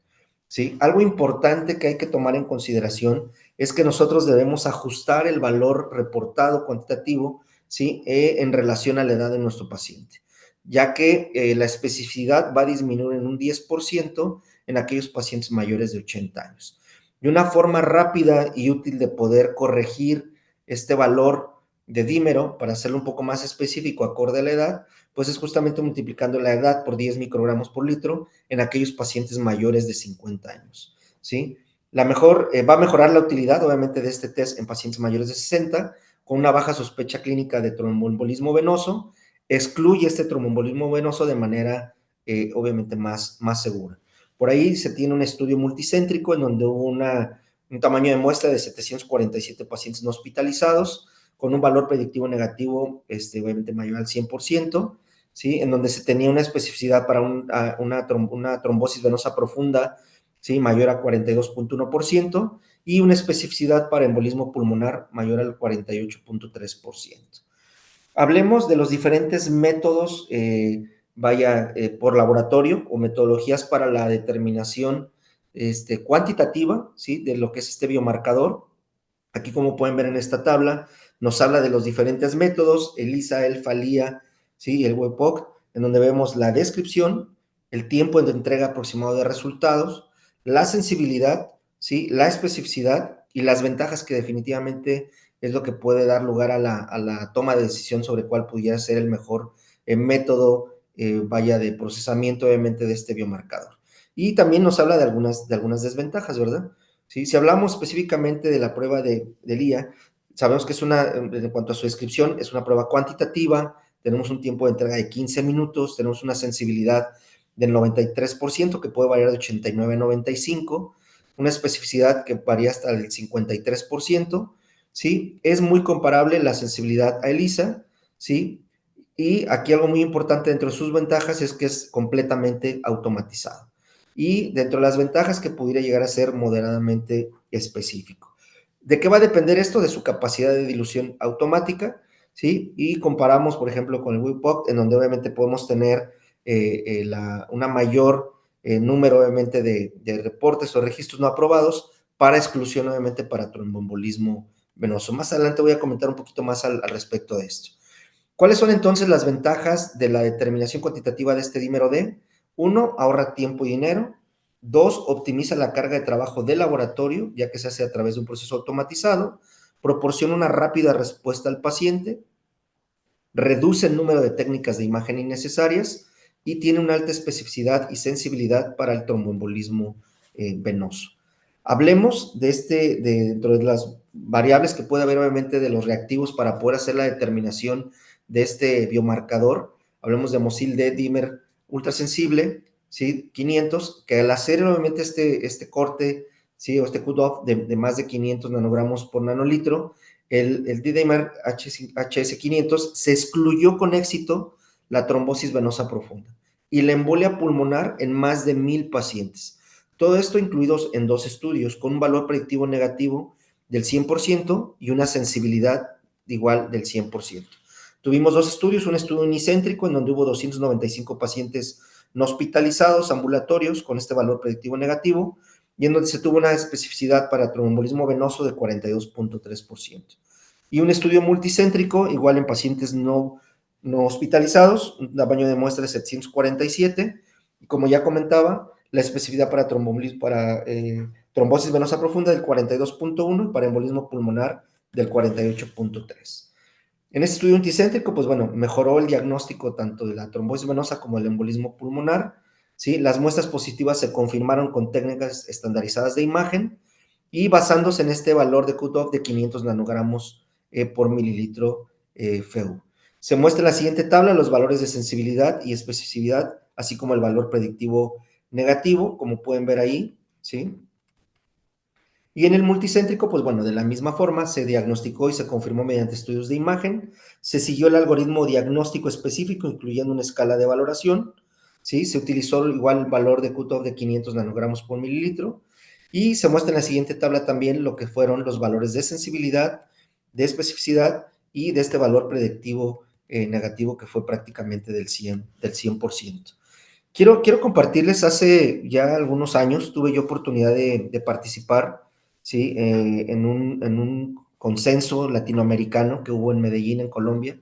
¿Sí? Algo importante que hay que tomar en consideración es que nosotros debemos ajustar el valor reportado cuantitativo, ¿sí? En relación a la edad de nuestro paciente, ya que la especificidad va a disminuir en un 10% en aquellos pacientes mayores de 80 años. Y una forma rápida y útil de poder corregir este valor de dímero para hacerlo un poco más específico acorde a la edad, pues es justamente multiplicando la edad por 10 microgramos por litro en aquellos pacientes mayores de 50 años, ¿sí? Va a mejorar la utilidad, obviamente, de este test en pacientes mayores de 60, con una baja sospecha clínica de tromboembolismo venoso, excluye este tromboembolismo venoso de manera, obviamente, más segura. Por ahí se tiene un estudio multicéntrico en donde hubo un tamaño de muestra de 747 pacientes no hospitalizados, con un valor predictivo negativo, obviamente mayor al 100%, ¿sí? En donde se tenía una especificidad para una trombosis venosa profunda, ¿sí? Mayor a 42.1%, y una especificidad para embolismo pulmonar mayor al 48.3%. Hablemos de los diferentes métodos, por laboratorio o metodologías para la determinación cuantitativa, ¿sí? De lo que es este biomarcador. Aquí, como pueden ver en esta tabla, nos habla de los diferentes métodos, ELISA, ELF, ALIA, ¿sí? El WebOC, en donde vemos la descripción, el tiempo de entrega aproximado de resultados, la sensibilidad, ¿sí? La especificidad y las ventajas que definitivamente es lo que puede dar lugar a la toma de decisión sobre cuál pudiera ser el mejor método, de procesamiento, obviamente, de este biomarcador. Y también nos habla de algunas desventajas, ¿verdad? ¿Sí? Si hablamos específicamente de la prueba de LIA, sabemos que en cuanto a su descripción, es una prueba cuantitativa, tenemos un tiempo de entrega de 15 minutos, tenemos una sensibilidad del 93%, que puede variar de 89 a 95, una especificidad que varía hasta el 53%, ¿sí? Es muy comparable la sensibilidad a ELISA, ¿sí? Y aquí algo muy importante dentro de sus ventajas es que es completamente automatizado. Y dentro de las ventajas que pudiera llegar a ser moderadamente específico. ¿De qué va a depender esto? De su capacidad de dilución automática, ¿sí? Y comparamos, por ejemplo, con el WIPOC, en donde obviamente podemos tener una mayor número, obviamente, de reportes o registros no aprobados para exclusión, obviamente, para tromboembolismo venoso. Más adelante voy a comentar un poquito más al respecto de esto. ¿Cuáles son entonces las ventajas de la determinación cuantitativa de este dímero D? 1, ahorra tiempo y dinero. 2, optimiza la carga de trabajo del laboratorio, ya que se hace a través de un proceso automatizado. Proporciona una rápida respuesta al paciente. Reduce el número de técnicas de imagen innecesarias y tiene una alta especificidad y sensibilidad para el tromboembolismo venoso. Hablemos dentro de las variables que puede haber, obviamente, de los reactivos para poder hacer la determinación de este biomarcador. Hablemos de MOSIL-D dímer ultrasensible, ¿sí? 500, que al hacer obviamente este corte, ¿sí? O este cut-off de más de 500 nanogramos por nanolitro, el D-dimer HS500 se excluyó con éxito la trombosis venosa profunda y la embolia pulmonar en más de 1000 pacientes. Todo esto incluidos en 2 estudios, con un valor predictivo negativo del 100% y una sensibilidad igual del 100%. Tuvimos 2 estudios, un estudio unicéntrico en donde hubo 295 pacientes no hospitalizados, ambulatorios, con este valor predictivo negativo, y en donde se tuvo una especificidad para tromboembolismo venoso de 42.3%. Y un estudio multicéntrico, igual en pacientes no hospitalizados, un tamaño de muestra de 747, y como ya comentaba, la especificidad para trombosis venosa profunda del 42.1 y para embolismo pulmonar del 48.3. En este estudio multicéntrico, pues bueno, mejoró el diagnóstico tanto de la trombosis venosa como el embolismo pulmonar, ¿sí? Las muestras positivas se confirmaron con técnicas estandarizadas de imagen y basándose en este valor de cutoff de 500 nanogramos por mililitro FEU. Se muestra en la siguiente tabla los valores de sensibilidad y especificidad, así como el valor predictivo negativo, como pueden ver ahí, ¿sí? Y en el multicéntrico, pues bueno, de la misma forma se diagnosticó y se confirmó mediante estudios de imagen, se siguió el algoritmo diagnóstico específico, incluyendo una escala de valoración, ¿sí? Se utilizó igual el valor de cutoff de 500 nanogramos por mililitro, y se muestra en la siguiente tabla también lo que fueron los valores de sensibilidad, de especificidad y de este valor predictivo negativo que fue prácticamente del 100%. Quiero compartirles, hace ya algunos años tuve yo oportunidad de participar, ¿sí? En un consenso latinoamericano que hubo en Medellín, en Colombia,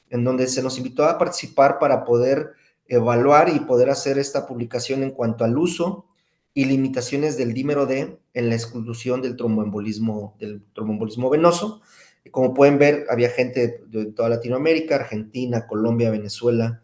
en donde se nos invitó a participar para poder evaluar y poder hacer esta publicación en cuanto al uso y limitaciones del dímero D en la exclusión del tromboembolismo venoso. Como pueden ver, había gente de toda Latinoamérica, Argentina, Colombia, Venezuela,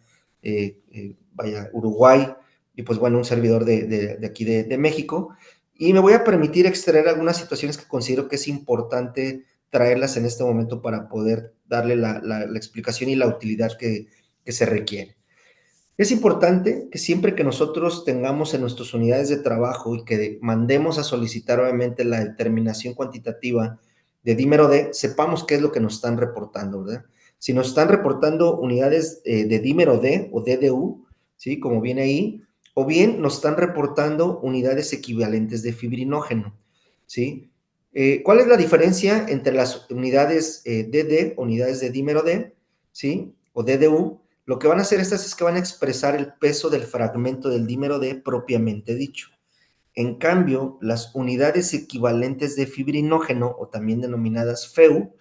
Uruguay, y pues bueno, un servidor de aquí de México. Y me voy a permitir extraer algunas situaciones que considero que es importante traerlas en este momento para poder darle la explicación y la utilidad que se requiere. Es importante que siempre que nosotros tengamos en nuestras unidades de trabajo y que mandemos a solicitar obviamente la determinación cuantitativa de dímero D, sepamos qué es lo que nos están reportando, ¿verdad? Si nos están reportando unidades de dímero D o DDU, ¿sí? Como viene ahí, o bien nos están reportando unidades equivalentes de fibrinógeno, ¿sí? ¿Cuál es la diferencia entre las unidades DD, unidades de dímero D, ¿sí? O DDU? Lo que van a hacer estas es que van a expresar el peso del fragmento del dímero D propiamente dicho. En cambio, las unidades equivalentes de fibrinógeno, o también denominadas FEU,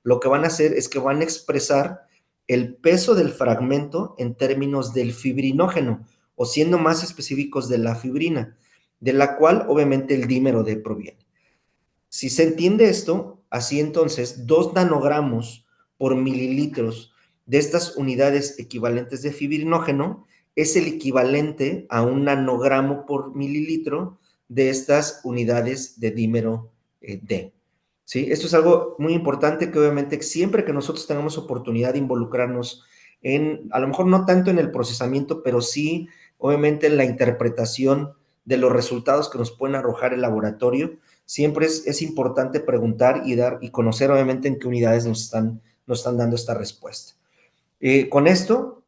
lo que van a hacer es que van a expresar el peso del fragmento en términos del fibrinógeno, o siendo más específicos de la fibrina, de la cual obviamente el dímero D proviene. Si se entiende esto, así entonces 2 nanogramos por mililitros de estas unidades equivalentes de fibrinógeno es el equivalente a 1 nanogramo por mililitro de estas unidades de dímero D. ¿Sí? Esto es algo muy importante que obviamente siempre que nosotros tengamos oportunidad de involucrarnos en, a lo mejor no tanto en el procesamiento, pero sí obviamente en la interpretación de los resultados que nos pueden arrojar el laboratorio, siempre es importante preguntar y conocer obviamente en qué unidades nos están dando esta respuesta. Con esto,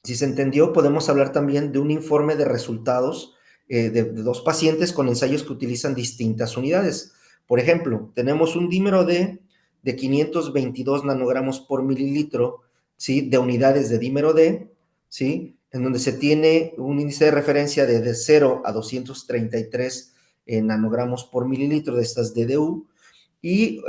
si se entendió, podemos hablar también de un informe de resultados de 2 pacientes con ensayos que utilizan distintas unidades. Por ejemplo, tenemos un dímero D de 522 nanogramos por mililitro, ¿sí? De unidades de dímero D, ¿sí? En donde se tiene un índice de referencia de 0 a 233 nanogramos por mililitro de estas DDU, y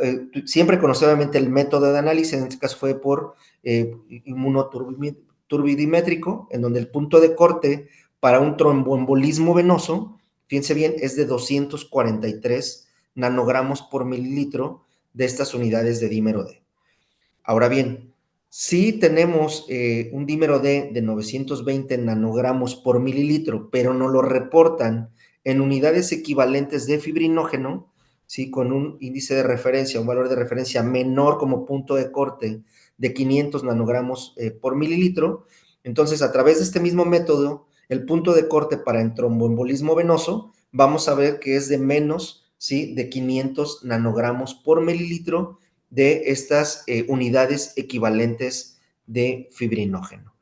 siempre conoce obviamente el método de análisis, en este caso fue por inmunoturbidimétrico, en donde el punto de corte para un tromboembolismo venoso, fíjense bien, es de 243 nanogramos por mililitro de estas unidades de dímero D. Ahora bien, si tenemos un dímero D de 920 nanogramos por mililitro, pero no lo reportan en unidades equivalentes de fibrinógeno, ¿sí? Con un índice de referencia, un valor de referencia menor como punto de corte de 500 nanogramos por mililitro, entonces a través de este mismo método, el punto de corte para el tromboembolismo venoso, vamos a ver que es de menos, ¿sí? De 500 nanogramos por mililitro de estas unidades equivalentes de fibrinógeno.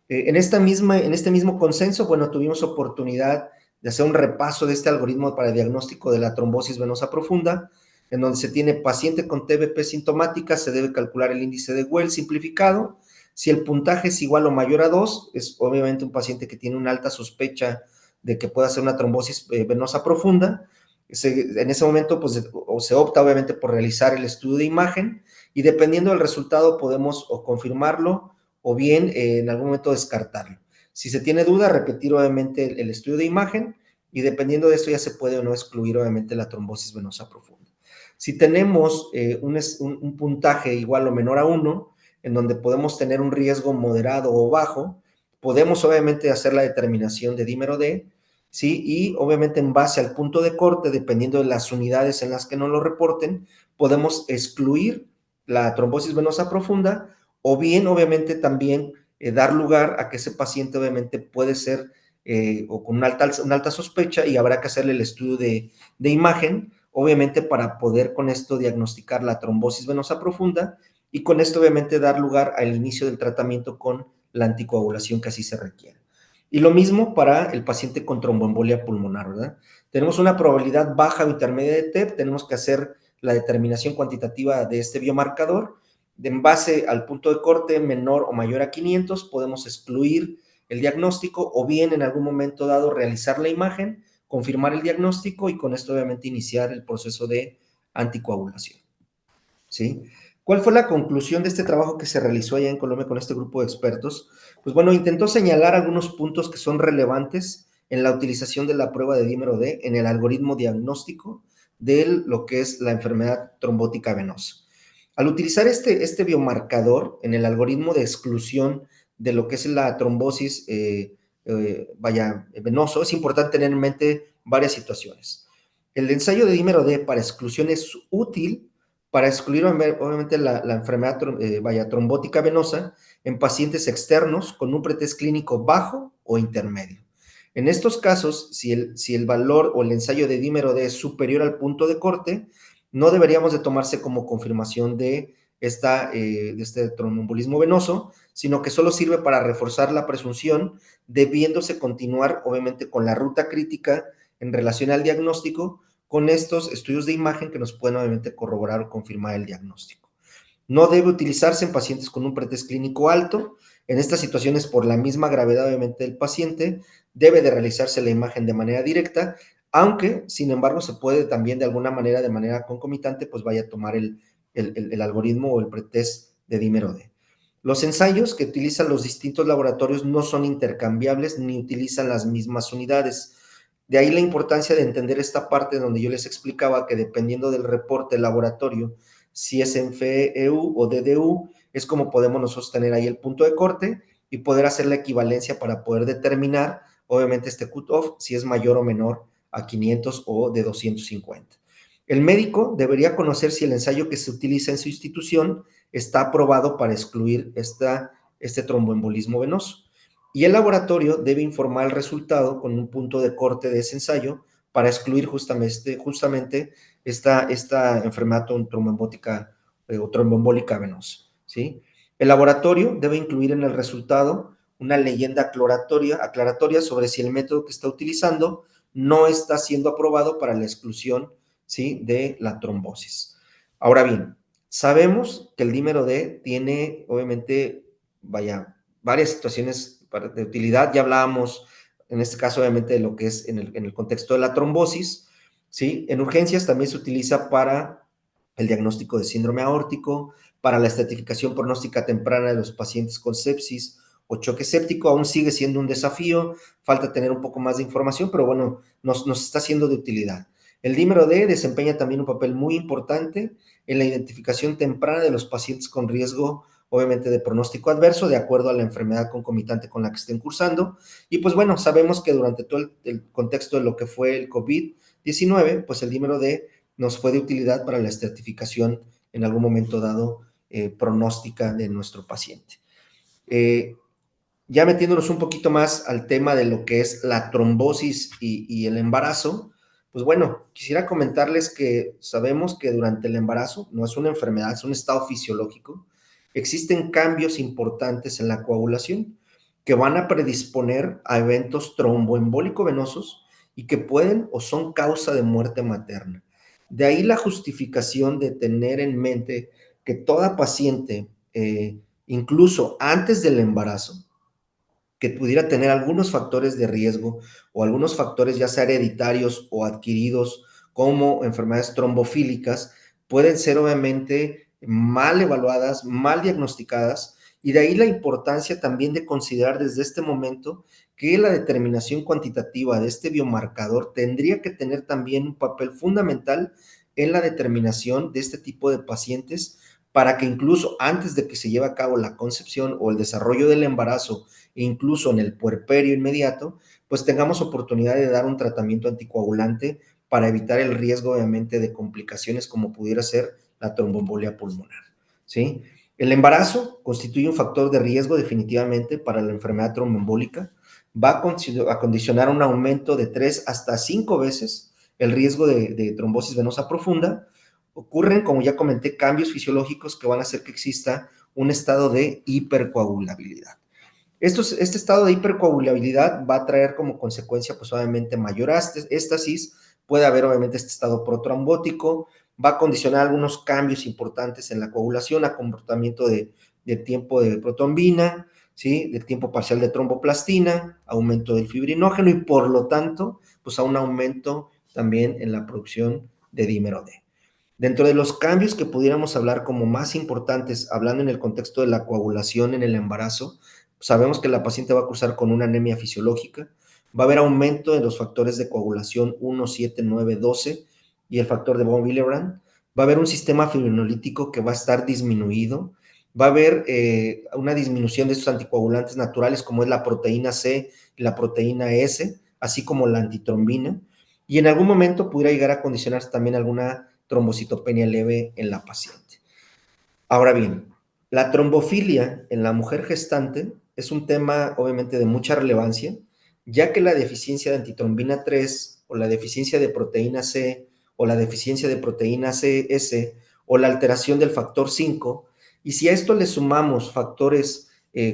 En este mismo consenso, bueno, tuvimos oportunidad de hacer un repaso de este algoritmo para diagnóstico de la trombosis venosa profunda, en donde se tiene paciente con TBP sintomática, se debe calcular el índice de Well simplificado. Si el puntaje es igual o mayor a 2, es obviamente un paciente que tiene una alta sospecha de que pueda ser una trombosis venosa profunda. En ese momento, pues, se opta obviamente por realizar el estudio de imagen y dependiendo del resultado podemos o confirmarlo o bien en algún momento descartarlo. Si se tiene duda, repetir obviamente el estudio de imagen y dependiendo de esto ya se puede o no excluir obviamente la trombosis venosa profunda. Si tenemos un puntaje igual o menor a 1, en donde podemos tener un riesgo moderado o bajo, podemos obviamente hacer la determinación de dímero D, ¿sí? Y obviamente en base al punto de corte, dependiendo de las unidades en las que nos lo reporten, podemos excluir la trombosis venosa profunda o bien obviamente también dar lugar a que ese paciente obviamente puede ser o con una alta sospecha y habrá que hacerle el estudio de imagen, obviamente para poder con esto diagnosticar la trombosis venosa profunda y con esto obviamente dar lugar al inicio del tratamiento con la anticoagulación que así se requiere. Y lo mismo para el paciente con tromboembolia pulmonar, ¿verdad? Tenemos una probabilidad baja o intermedia de TEP, tenemos que hacer la determinación cuantitativa de este biomarcador. En base al punto de corte menor o mayor a 500, podemos excluir el diagnóstico o bien en algún momento dado realizar la imagen, confirmar el diagnóstico y con esto obviamente iniciar el proceso de anticoagulación. ¿Sí? ¿Cuál fue la conclusión de este trabajo que se realizó allá en Colombia con este grupo de expertos? Pues bueno, intentó señalar algunos puntos que son relevantes en la utilización de la prueba de dímero D en el algoritmo diagnóstico de lo que es la enfermedad trombótica venosa. Al utilizar este biomarcador en el algoritmo de exclusión de lo que es la trombosis venoso, es importante tener en mente varias situaciones. El ensayo de dímero D para exclusión es útil para excluir obviamente la enfermedad trombótica venosa en pacientes externos con un pretest clínico bajo o intermedio. En estos casos, si el valor o el ensayo de dímero D es superior al punto de corte, no deberíamos de tomarse como confirmación de este tromboembolismo venoso, sino que solo sirve para reforzar la presunción, debiéndose continuar, obviamente, con la ruta crítica en relación al diagnóstico, con estos estudios de imagen que nos pueden, obviamente, corroborar o confirmar el diagnóstico. No debe utilizarse en pacientes con un pretest clínico alto. En estas situaciones, por la misma gravedad, obviamente, del paciente, debe de realizarse la imagen de manera directa, aunque, sin embargo, se puede también de alguna manera, de manera concomitante, pues vaya a tomar el algoritmo o el pretest de dímero D. Los ensayos que utilizan los distintos laboratorios no son intercambiables ni utilizan las mismas unidades. De ahí la importancia de entender esta parte donde yo les explicaba que dependiendo del reporte laboratorio, si es en FEU o DDU, es como podemos nosotros tener ahí el punto de corte y poder hacer la equivalencia para poder determinar, obviamente, este cutoff, si es mayor o menor a 500 o de 250. El médico debería conocer si el ensayo que se utiliza en su institución está aprobado para excluir este tromboembolismo venoso. Y el laboratorio debe informar el resultado con un punto de corte de ese ensayo para excluir justamente esta enfermedad tromboembólica o tromboembólica venosa, ¿sí? El laboratorio debe incluir en el resultado una leyenda aclaratoria sobre si el método que está utilizando no está siendo aprobado para la exclusión, ¿sí?, de la trombosis. Ahora bien, sabemos que el dímero D tiene, obviamente, varias situaciones de utilidad. Ya hablábamos, en este caso, obviamente, de lo que es en el contexto de la trombosis, ¿sí? En urgencias también se utiliza para el diagnóstico de síndrome aórtico, para la estratificación pronóstica temprana de los pacientes con sepsis o choque séptico. Aún sigue siendo un desafío, falta tener un poco más de información, pero bueno, nos está siendo de utilidad. El dímero D desempeña también un papel muy importante en la identificación temprana de los pacientes con riesgo, obviamente, de pronóstico adverso, de acuerdo a la enfermedad concomitante con la que estén cursando. Y pues bueno, sabemos que durante todo el contexto de lo que fue el COVID-19, pues el dímero D nos fue de utilidad para la estratificación en algún momento dado pronóstica de nuestro paciente. Ya metiéndonos un poquito más al tema de lo que es la trombosis y el embarazo, pues bueno, quisiera comentarles que sabemos que durante el embarazo no es una enfermedad, es un estado fisiológico. Existen cambios importantes en la coagulación que van a predisponer a eventos tromboembólico-venosos y que pueden o son causa de muerte materna. De ahí la justificación de tener en mente que toda paciente, incluso antes del embarazo, que pudiera tener algunos factores de riesgo o algunos factores ya sea hereditarios o adquiridos como enfermedades trombofílicas, pueden ser obviamente mal evaluadas, mal diagnosticadas, y de ahí la importancia también de considerar desde este momento que la determinación cuantitativa de este biomarcador tendría que tener también un papel fundamental en la determinación de este tipo de pacientes para que incluso antes de que se lleve a cabo la concepción o el desarrollo del embarazo, e incluso en el puerperio inmediato, pues tengamos oportunidad de dar un tratamiento anticoagulante para evitar el riesgo, obviamente, de complicaciones como pudiera ser la tromboembolia pulmonar, ¿sí? El embarazo constituye un factor de riesgo definitivamente para la enfermedad tromboembólica. Va a condicionar un aumento de 3 hasta 5 veces el riesgo de trombosis venosa profunda. Ocurren, como ya comenté, cambios fisiológicos que van a hacer que exista un estado de hipercoagulabilidad. Este estado de hipercoagulabilidad va a traer como consecuencia, pues obviamente, mayor éstasis, puede haber obviamente este estado protrombótico, va a condicionar algunos cambios importantes en la coagulación, a comportamiento de tiempo de protrombina, ¿sí? Del tiempo parcial de tromboplastina, aumento del fibrinógeno y por lo tanto, pues a un aumento también en la producción de dímero D. Dentro de los cambios que pudiéramos hablar como más importantes, hablando en el contexto de la coagulación en el embarazo, sabemos que la paciente va a cursar con una anemia fisiológica, va a haber aumento en los factores de coagulación 1, 7, 9, 12 y el factor de von Willebrand, va a haber un sistema fibrinolítico que va a estar disminuido, va a haber una disminución de estos anticoagulantes naturales como es la proteína C y la proteína S, así como la antitrombina, y en algún momento pudiera llegar a condicionarse también alguna trombocitopenia leve en la paciente. Ahora bien, la trombofilia en la mujer gestante es un tema obviamente de mucha relevancia, ya que la deficiencia de antitrombina 3 o la deficiencia de proteína C o la deficiencia de proteína CS o la alteración del factor 5, y si a esto le sumamos factores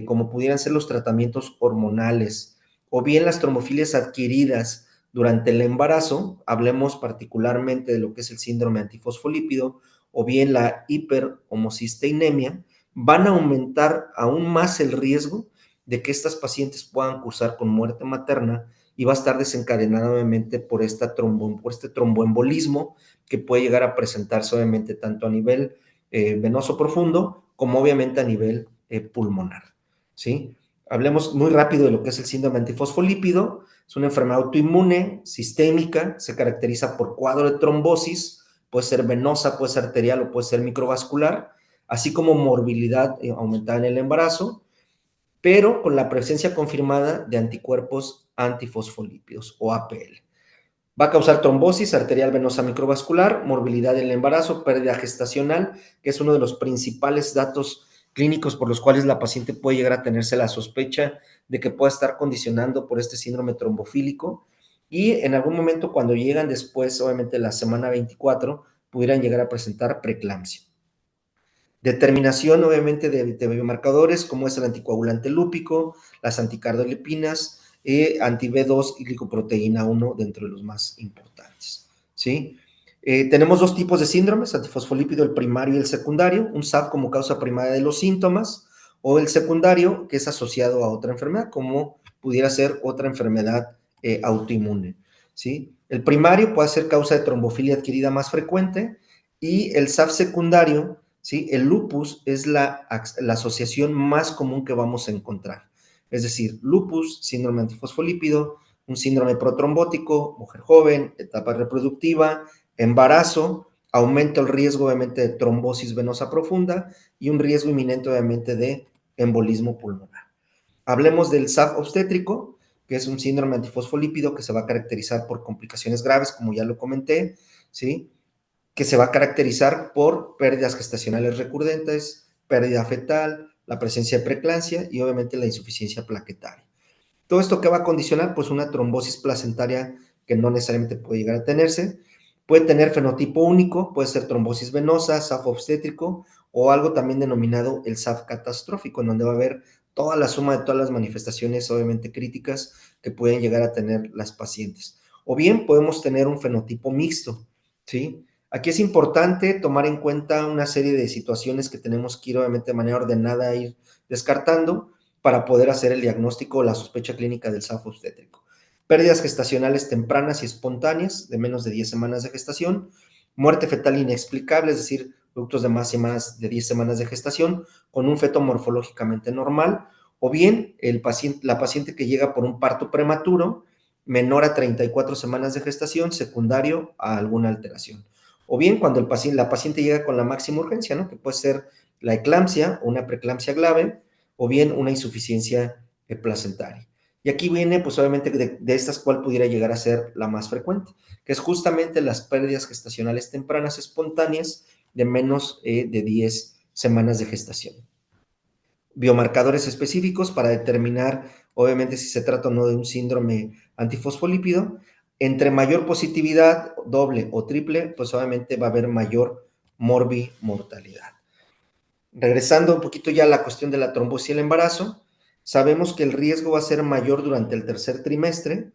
como pudieran ser los tratamientos hormonales o bien las trombofilias adquiridas durante el embarazo, hablemos particularmente de lo que es el síndrome antifosfolípido o bien la hiperhomocisteinemia, van a aumentar aún más el riesgo de que estas pacientes puedan cursar con muerte materna y va a estar desencadenada obviamente por este tromboembolismo que puede llegar a presentarse obviamente tanto a nivel venoso profundo como obviamente a nivel pulmonar, ¿sí? Hablemos muy rápido de lo que es el síndrome antifosfolípido. Es una enfermedad autoinmune, sistémica, se caracteriza por cuadro de trombosis, puede ser venosa, puede ser arterial o puede ser microvascular, así como morbilidad aumentada en el embarazo, pero con la presencia confirmada de anticuerpos antifosfolípidos o APL. Va a causar trombosis arterial venosa microvascular, morbilidad en el embarazo, pérdida gestacional, que es uno de los principales datos clínicos por los cuales la paciente puede llegar a tenerse la sospecha de que pueda estar condicionando por este síndrome trombofílico, y en algún momento cuando llegan después, obviamente la semana 24, pudieran llegar a presentar preeclampsia. Determinación, obviamente, de biomarcadores, como es el anticoagulante lúpico, las anticardiolepinas, anti-B2 y glicoproteína 1, dentro de los más importantes, ¿sí? Tenemos dos tipos de síndromes, antifosfolípido, el primario y el secundario, un SAF como causa primaria de los síntomas, o el secundario, que es asociado a otra enfermedad, como pudiera ser otra enfermedad autoinmune, ¿sí? El primario puede ser causa de trombofilia adquirida más frecuente, y el SAF secundario, ¿sí? El lupus es la asociación más común que vamos a encontrar. Es decir, lupus, síndrome antifosfolípido, un síndrome protrombótico, mujer joven, etapa reproductiva, embarazo, aumenta el riesgo obviamente de trombosis venosa profunda y un riesgo inminente obviamente de embolismo pulmonar. Hablemos del SAF obstétrico, que es un síndrome antifosfolípido que se va a caracterizar por complicaciones graves, como ya lo comenté, ¿sí? Que se va a caracterizar por pérdidas gestacionales recurrentes, pérdida fetal, la presencia de preeclampsia y obviamente la insuficiencia plaquetaria. Todo esto que va a condicionar, pues una trombosis placentaria que no necesariamente puede llegar a tenerse, puede tener fenotipo único, puede ser trombosis venosa, SAF obstétrico o algo también denominado el SAF catastrófico, en donde va a haber toda la suma de todas las manifestaciones obviamente críticas que pueden llegar a tener las pacientes. O bien podemos tener un fenotipo mixto, ¿sí? Aquí es importante tomar en cuenta una serie de situaciones que tenemos que ir obviamente de manera ordenada ir descartando para poder hacer el diagnóstico o la sospecha clínica del SAF obstétrico. Pérdidas gestacionales tempranas y espontáneas de menos de 10 semanas de gestación, muerte fetal inexplicable, es decir, productos de más de 10 semanas de gestación con un feto morfológicamente normal, o bien la paciente que llega por un parto prematuro menor a 34 semanas de gestación secundario a alguna alteración. o bien cuando la paciente llega con la máxima urgencia, ¿no? Que puede ser la eclampsia o una preeclampsia grave, o bien una insuficiencia placentaria. Y aquí viene, pues obviamente, de estas cuál pudiera llegar a ser la más frecuente, que es justamente las pérdidas gestacionales tempranas espontáneas de menos de 10 semanas de gestación. Biomarcadores específicos para determinar, obviamente, si se trata o no de un síndrome antifosfolípido. Entre mayor positividad, doble o triple, pues obviamente va a haber mayor morbimortalidad. Regresando un poquito ya a la cuestión de la trombosis y el embarazo, sabemos que el riesgo va a ser mayor durante el tercer trimestre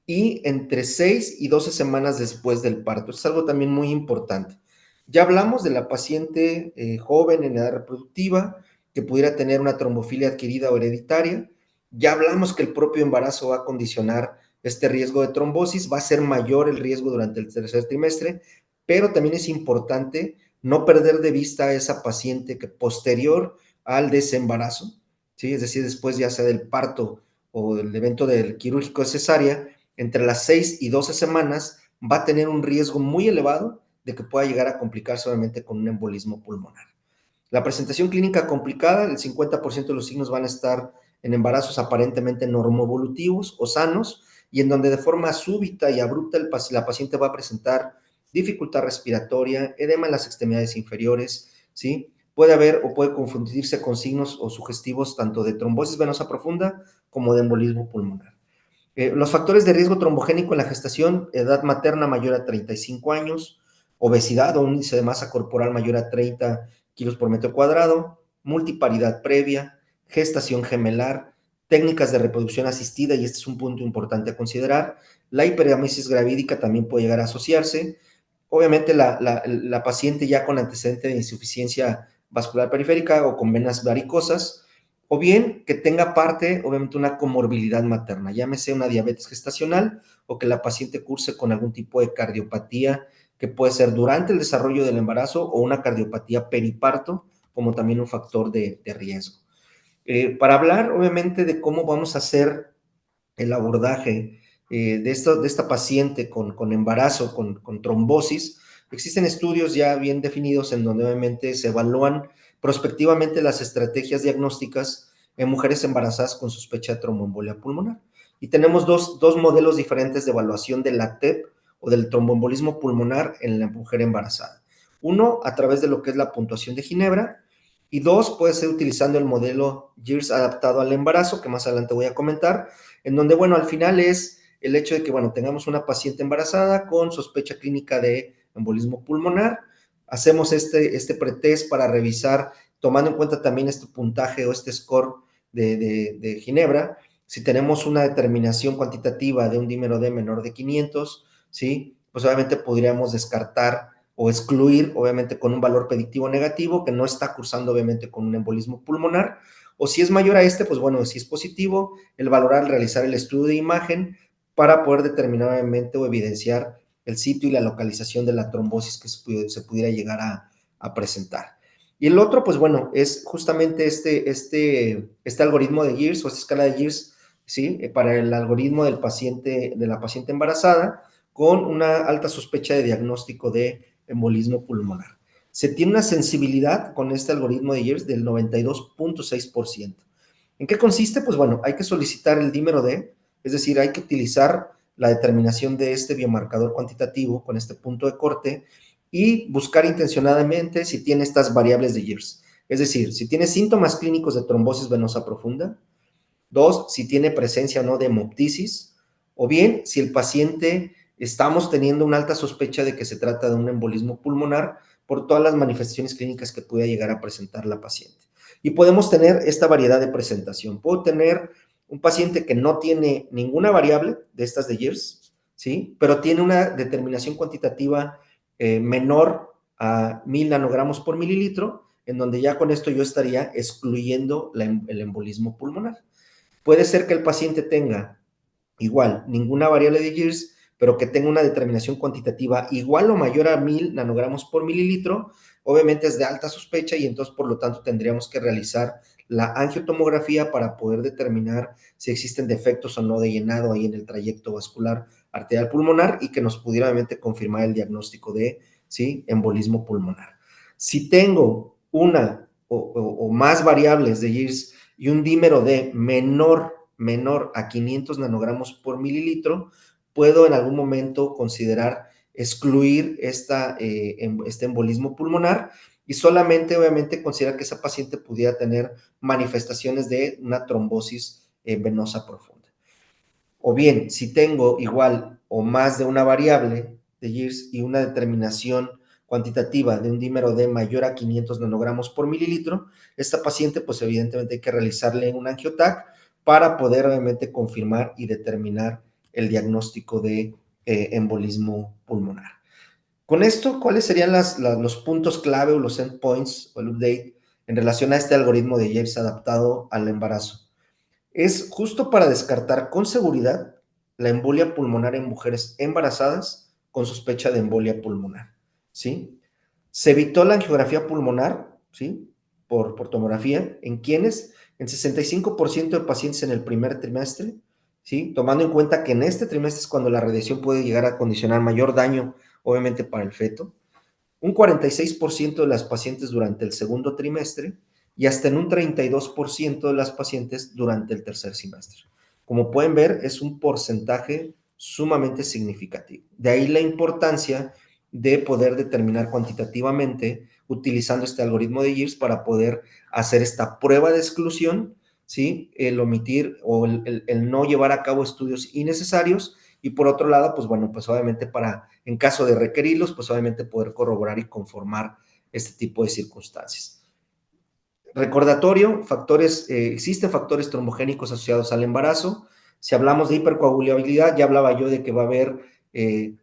y entre 6 y 12 semanas después del parto. Esto es algo también muy importante. Ya hablamos de la paciente joven en edad reproductiva que pudiera tener una trombofilia adquirida o hereditaria. Ya hablamos que el propio embarazo va a condicionar este riesgo de trombosis, va a ser mayor el riesgo durante el tercer trimestre, pero también es importante no perder de vista a esa paciente que posterior al desembarazo, ¿sí? Es decir, después ya sea del parto o del evento del quirúrgico de cesárea, entre las 6 y 12 semanas va a tener un riesgo muy elevado de que pueda llegar a complicarse obviamente con un embolismo pulmonar. La presentación clínica complicada, el 50% de los signos van a estar en embarazos aparentemente normoevolutivos o sanos, y en donde de forma súbita y abrupta la paciente va a presentar dificultad respiratoria, edema en las extremidades inferiores, ¿sí? Puede haber o puede confundirse con signos o sugestivos tanto de trombosis venosa profunda como de embolismo pulmonar. Los factores de riesgo trombogénico en la gestación: edad materna mayor a 35 años, obesidad o un índice de masa corporal mayor a 30 kilos por metro cuadrado, multiparidad previa, gestación gemelar, técnicas de reproducción asistida, y este es un punto importante a considerar. La hiperemesis gravídica también puede llegar a asociarse. Obviamente la paciente ya con antecedente de insuficiencia vascular periférica o con venas varicosas, o bien que tenga parte, obviamente, una comorbilidad materna, llámese una diabetes gestacional o que la paciente curse con algún tipo de cardiopatía que puede ser durante el desarrollo del embarazo o una cardiopatía periparto como también un factor de riesgo. Para hablar, obviamente, de cómo vamos a hacer el abordaje de esta paciente con embarazo, con trombosis, existen estudios ya bien definidos en donde obviamente se evalúan prospectivamente las estrategias diagnósticas en mujeres embarazadas con sospecha de tromboembolia pulmonar. Y tenemos dos modelos diferentes de evaluación de la TEP o del tromboembolismo pulmonar en la mujer embarazada. Uno, a través de lo que es la puntuación de Ginebra, y dos, puede ser utilizando el modelo GIRS adaptado al embarazo, que más adelante voy a comentar, en donde, bueno, al final es el hecho de que, bueno, tengamos una paciente embarazada con sospecha clínica de embolismo pulmonar, hacemos este pretest para revisar, tomando en cuenta también este puntaje o este score de Ginebra, si tenemos una determinación cuantitativa de un dímero D menor de 500, ¿sí? Pues obviamente podríamos descartar o excluir, obviamente, con un valor predictivo negativo, que no está cursando, obviamente, con un embolismo pulmonar, o si es mayor a este, pues bueno, si es positivo, el valorar, realizar el estudio de imagen para poder determinar, obviamente, o evidenciar el sitio y la localización de la trombosis que se pudiera llegar a presentar. Y el otro, pues bueno, es justamente este algoritmo de GIRS o esta escala de GIRS, ¿sí? Para el algoritmo de la paciente embarazada con una alta sospecha de diagnóstico de embolismo pulmonar. Se tiene una sensibilidad con este algoritmo de GIRS del 92.6%. ¿En qué consiste? Pues bueno, hay que solicitar el dímero D, es decir, hay que utilizar la determinación de este biomarcador cuantitativo con este punto de corte y buscar intencionadamente si tiene estas variables de GIRS. Es decir, si tiene síntomas clínicos de trombosis venosa profunda. Dos, si tiene presencia o no de hemoptisis, o bien si el paciente estamos teniendo una alta sospecha de que se trata de un embolismo pulmonar por todas las manifestaciones clínicas que pueda llegar a presentar la paciente. Y podemos tener esta variedad de presentación. Puedo tener un paciente que no tiene ninguna variable de estas de GIRS, ¿sí? Pero tiene una determinación cuantitativa menor a 1000 nanogramos por mililitro, en donde ya con esto yo estaría excluyendo el embolismo pulmonar. Puede ser que el paciente tenga igual ninguna variable de GIRS, pero que tenga una determinación cuantitativa igual o mayor a 1000 nanogramos por mililitro, obviamente es de alta sospecha y entonces por lo tanto tendríamos que realizar la angiotomografía para poder determinar si existen defectos o no de llenado ahí en el trayecto vascular arterial pulmonar y que nos pudiera obviamente confirmar el diagnóstico de ¿sí? Embolismo pulmonar. Si tengo una o más variables de GIRS y un dímero D menor a 500 nanogramos por mililitro, puedo en algún momento considerar excluir este embolismo pulmonar y solamente, obviamente, considerar que esa paciente pudiera tener manifestaciones de una trombosis venosa profunda. O bien, si tengo igual o más de una variable de GIRS y una determinación cuantitativa de un dímero D mayor a 500 nanogramos por mililitro, esta paciente, pues evidentemente hay que realizarle un angiotac para poder obviamente confirmar y determinar el diagnóstico de embolismo pulmonar. Con esto, ¿cuáles serían los puntos clave o los endpoints o el update en relación a este algoritmo de GIRS adaptado al embarazo? Es justo para descartar con seguridad la embolia pulmonar en mujeres embarazadas con sospecha de embolia pulmonar, ¿sí? Se evitó la angiografía pulmonar, ¿sí? Por tomografía, ¿en quiénes? En 65% de pacientes en el primer trimestre, ¿sí? Tomando en cuenta que en este trimestre es cuando la radiación puede llegar a condicionar mayor daño, obviamente, para el feto. Un 46% de las pacientes durante el segundo trimestre y hasta en un 32% de las pacientes durante el tercer semestre. Como pueden ver, es un porcentaje sumamente significativo. De ahí la importancia de poder determinar cuantitativamente, utilizando este algoritmo de GIRS para poder hacer esta prueba de exclusión, ¿sí? El omitir o el no llevar a cabo estudios innecesarios y por otro lado, pues bueno, pues obviamente para, en caso de requerirlos, pues obviamente poder corroborar y conformar este tipo de circunstancias. Recordatorio, existen factores trombogénicos asociados al embarazo. Si hablamos de hipercoagulabilidad, ya hablaba yo de que va a haber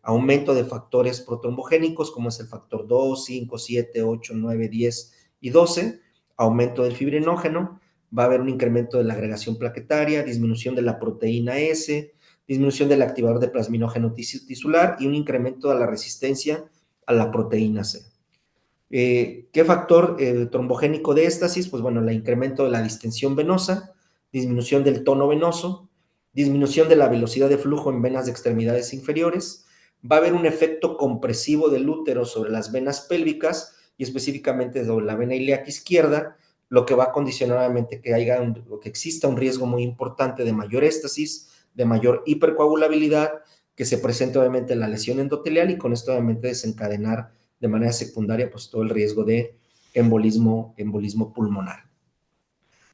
aumento de factores protrombogénicos, como es el factor 2, 5, 7, 8, 9, 10 y 12, aumento del fibrinógeno, va a haber un incremento de la agregación plaquetaria, disminución de la proteína S, disminución del activador de plasminógeno tisular y un incremento de la resistencia a la proteína C. ¿Qué factor trombogénico de éstasis? Pues bueno, el incremento de la distensión venosa, disminución del tono venoso, disminución de la velocidad de flujo en venas de extremidades inferiores, va a haber un efecto compresivo del útero sobre las venas pélvicas y específicamente sobre la vena ilíaca izquierda, lo que va a condicionar obviamente que exista un riesgo muy importante de mayor éstasis, de mayor hipercoagulabilidad, que se presente obviamente la lesión endotelial y con esto obviamente desencadenar de manera secundaria pues todo el riesgo de embolismo pulmonar.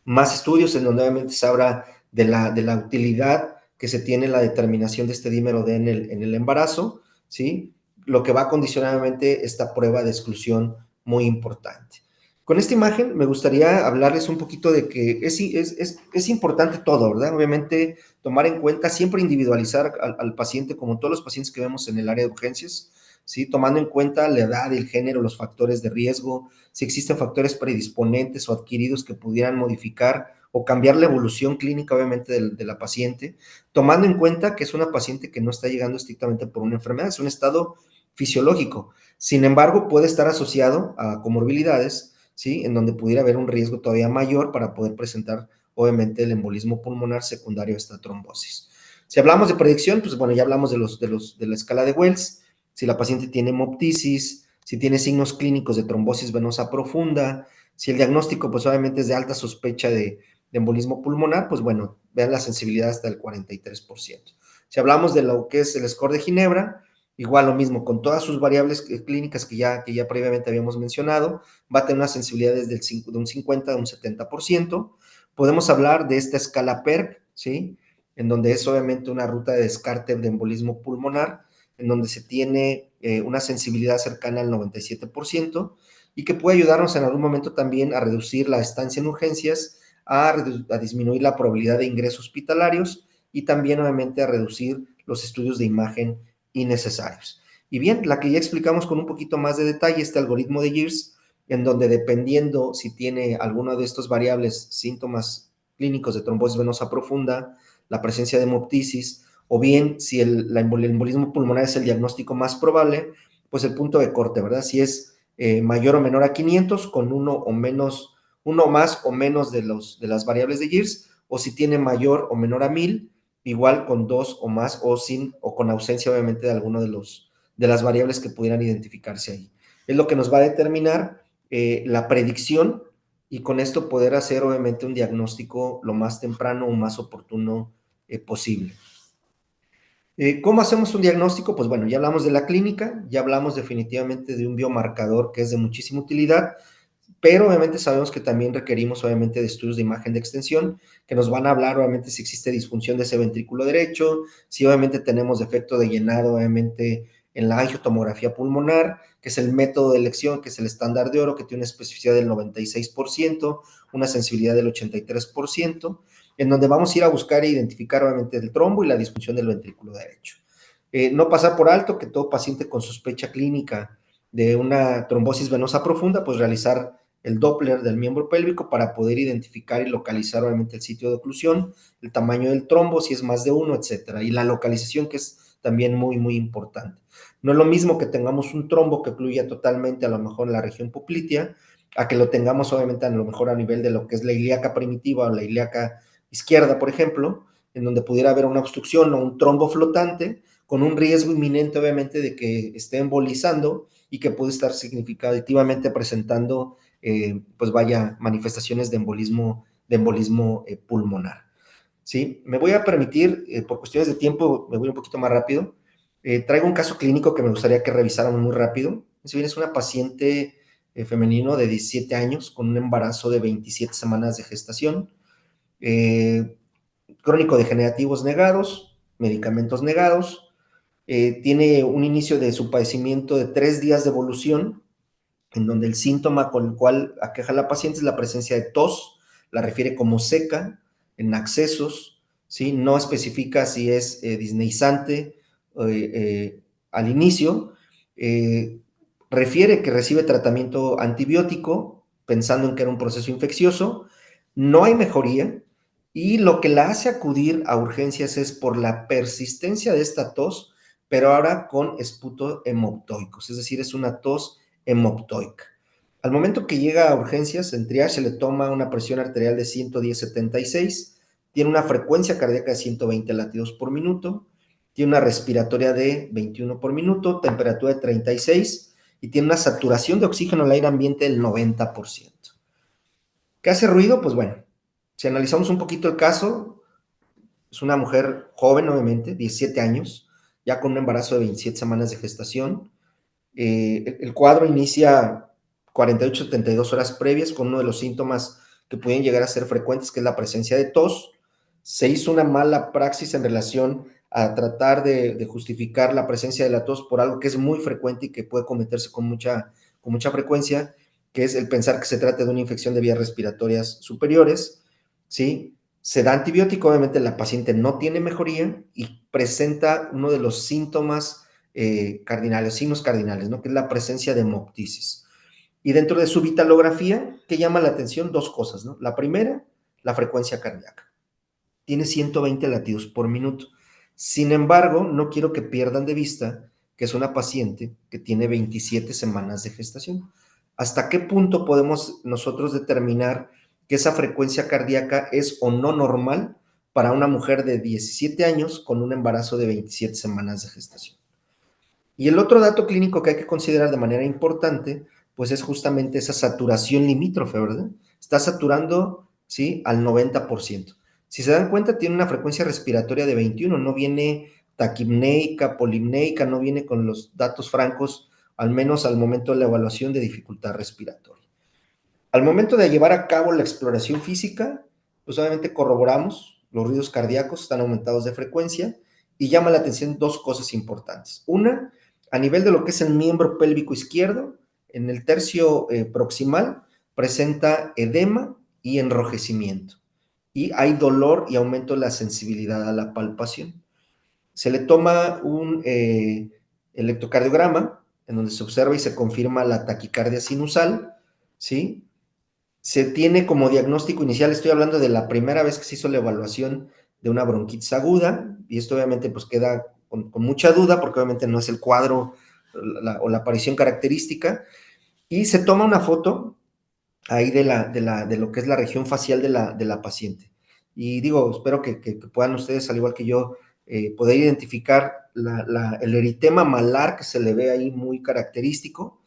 Más estudios en donde obviamente se habla de la utilidad que se tiene en la determinación de este dímero D en el embarazo, ¿sí? Lo que va a condicionar obviamente esta prueba de exclusión muy importante. Con esta imagen me gustaría hablarles un poquito de que es importante todo, ¿verdad? Obviamente tomar en cuenta, siempre individualizar al paciente como todos los pacientes que vemos en el área de urgencias, ¿sí? Tomando en cuenta la edad, el género, los factores de riesgo, si existen factores predisponentes o adquiridos que pudieran modificar o cambiar la evolución clínica, obviamente, de la paciente, tomando en cuenta que es una paciente que no está llegando estrictamente por una enfermedad, es un estado fisiológico. Sin embargo, puede estar asociado a comorbilidades, ¿sí? En donde pudiera haber un riesgo todavía mayor para poder presentar, obviamente, el embolismo pulmonar secundario a esta trombosis. Si hablamos de predicción, pues bueno, ya hablamos de la escala de Wells, si la paciente tiene hemoptisis, si tiene signos clínicos de trombosis venosa profunda, si el diagnóstico pues obviamente es de alta sospecha de embolismo pulmonar, pues bueno, vean la sensibilidad hasta el 43%. Si hablamos de lo que es el score de Ginebra, igual lo mismo, con todas sus variables clínicas que ya previamente habíamos mencionado, va a tener una sensibilidad desde de un 50 a un 70%. Podemos hablar de esta escala PERC, ¿sí? En donde es obviamente una ruta de descarte de embolismo pulmonar, en donde se tiene una sensibilidad cercana al 97% y que puede ayudarnos en algún momento también a reducir la estancia en urgencias, a disminuir la probabilidad de ingresos hospitalarios y también obviamente a reducir los estudios de imagen innecesarios. Y bien, la que ya explicamos con un poquito más de detalle, este algoritmo de GIRS, en donde dependiendo si tiene alguna de estas variables, síntomas clínicos de trombosis venosa profunda, la presencia de hemoptisis, o bien si el embolismo pulmonar es el diagnóstico más probable, pues el punto de corte, ¿verdad? Si es mayor o menor a 500 con uno más o menos de las variables de GIRS, o si tiene mayor o menor a 1000, igual con 2 o más o con ausencia obviamente de alguno de de las variables que pudieran identificarse ahí. Es lo que nos va a determinar la predicción y con esto poder hacer obviamente un diagnóstico lo más temprano o más oportuno posible. ¿Cómo hacemos un diagnóstico? Pues bueno, ya hablamos de la clínica, ya hablamos definitivamente de un biomarcador que es de muchísima utilidad, pero obviamente sabemos que también requerimos obviamente de estudios de imagen de extensión que nos van a hablar obviamente si existe disfunción de ese ventrículo derecho, si obviamente tenemos defecto de llenado obviamente en la angiotomografía pulmonar, que es el método de elección, que es el estándar de oro, que tiene una especificidad del 96%, una sensibilidad del 83%, en donde vamos a ir a buscar e identificar obviamente el trombo y la disfunción del ventrículo derecho. No pasar por alto que todo paciente con sospecha clínica de una trombosis venosa profunda, pues realizar el Doppler del miembro pélvico para poder identificar y localizar obviamente el sitio de oclusión, el tamaño del trombo, si es más de uno, etcétera, y la localización que es también muy, muy importante. No es lo mismo que tengamos un trombo que ocluya totalmente a lo mejor en la región poplitea, a que lo tengamos obviamente a lo mejor a nivel de lo que es la ilíaca primitiva o la ilíaca izquierda, por ejemplo, en donde pudiera haber una obstrucción o un trombo flotante, con un riesgo inminente, obviamente, de que esté embolizando y que puede estar significativamente presentando, pues vaya, manifestaciones de embolismo pulmonar. ¿Sí? Me voy a permitir, por cuestiones de tiempo, me voy un poquito más rápido. Traigo un caso clínico que me gustaría que revisáramos muy rápido. Si bien es una paciente femenino de 17 años con un embarazo de 27 semanas de gestación, crónico-degenerativos negados, medicamentos negados, tiene un inicio de su padecimiento de 3 días de evolución, en donde el síntoma con el cual aqueja a la paciente es la presencia de tos, la refiere como seca, en accesos, ¿sí? No especifica si es disneizante al inicio, refiere que recibe tratamiento antibiótico, pensando en que era un proceso infeccioso, no hay mejoría, y lo que la hace acudir a urgencias es por la persistencia de esta tos, pero ahora con esputo hemoptoicos, es decir, es una tos hemoptoica. Al momento que llega a urgencias, en triage se le toma una presión arterial de 110/76, tiene una frecuencia cardíaca de 120 latidos por minuto, tiene una respiratoria de 21 por minuto, temperatura de 36 y tiene una saturación de oxígeno al aire ambiente del 90%. ¿Qué hace ruido? Pues bueno, si analizamos un poquito el caso, es una mujer joven, obviamente, 17 años, ya con un embarazo de 27 semanas de gestación. El cuadro inicia 48-72 horas previas con uno de los síntomas que pueden llegar a ser frecuentes, que es la presencia de tos. Se hizo una mala praxis en relación a tratar de justificar la presencia de la tos por algo que es muy frecuente y que puede cometerse con mucha frecuencia, que es el pensar que se trata de una infección de vías respiratorias superiores, ¿sí? Se da antibiótico, obviamente la paciente no tiene mejoría y presenta uno de los síntomas cardinales, signos cardinales, ¿no? Que es la presencia de hemoptisis. Y dentro de su vitalografía, ¿qué llama la atención? Dos cosas, ¿no? La primera, la frecuencia cardíaca. Tiene 120 latidos por minuto. Sin embargo, no quiero que pierdan de vista que es una paciente que tiene 27 semanas de gestación. ¿Hasta qué punto podemos nosotros determinar que esa frecuencia cardíaca es o no normal para una mujer de 17 años con un embarazo de 27 semanas de gestación? Y el otro dato clínico que hay que considerar de manera importante, pues es justamente esa saturación limítrofe, ¿verdad? Está saturando, ¿sí? Al 90%. Si se dan cuenta, tiene una frecuencia respiratoria de 21, no viene taquipneica, polimneica, no viene con los datos francos, al menos al momento de la evaluación de dificultad respiratoria. Al momento de llevar a cabo la exploración física, pues obviamente corroboramos, los ruidos cardíacos están aumentados de frecuencia y llama la atención dos cosas importantes. Una, a nivel de lo que es el miembro pélvico izquierdo, en el tercio proximal, presenta edema y enrojecimiento. Y hay dolor y aumento de la sensibilidad a la palpación. Se le toma un electrocardiograma, en donde se observa y se confirma la taquicardia sinusal, ¿sí? Se tiene como diagnóstico inicial, estoy hablando de la primera vez que se hizo la evaluación de una bronquitis aguda, y esto obviamente pues queda con mucha duda, porque obviamente no es el cuadro o la aparición característica, y se toma una foto ahí de lo que es la región facial de la paciente. Y digo, espero que puedan ustedes, al igual que yo, poder identificar el eritema malar que se le ve ahí muy característico.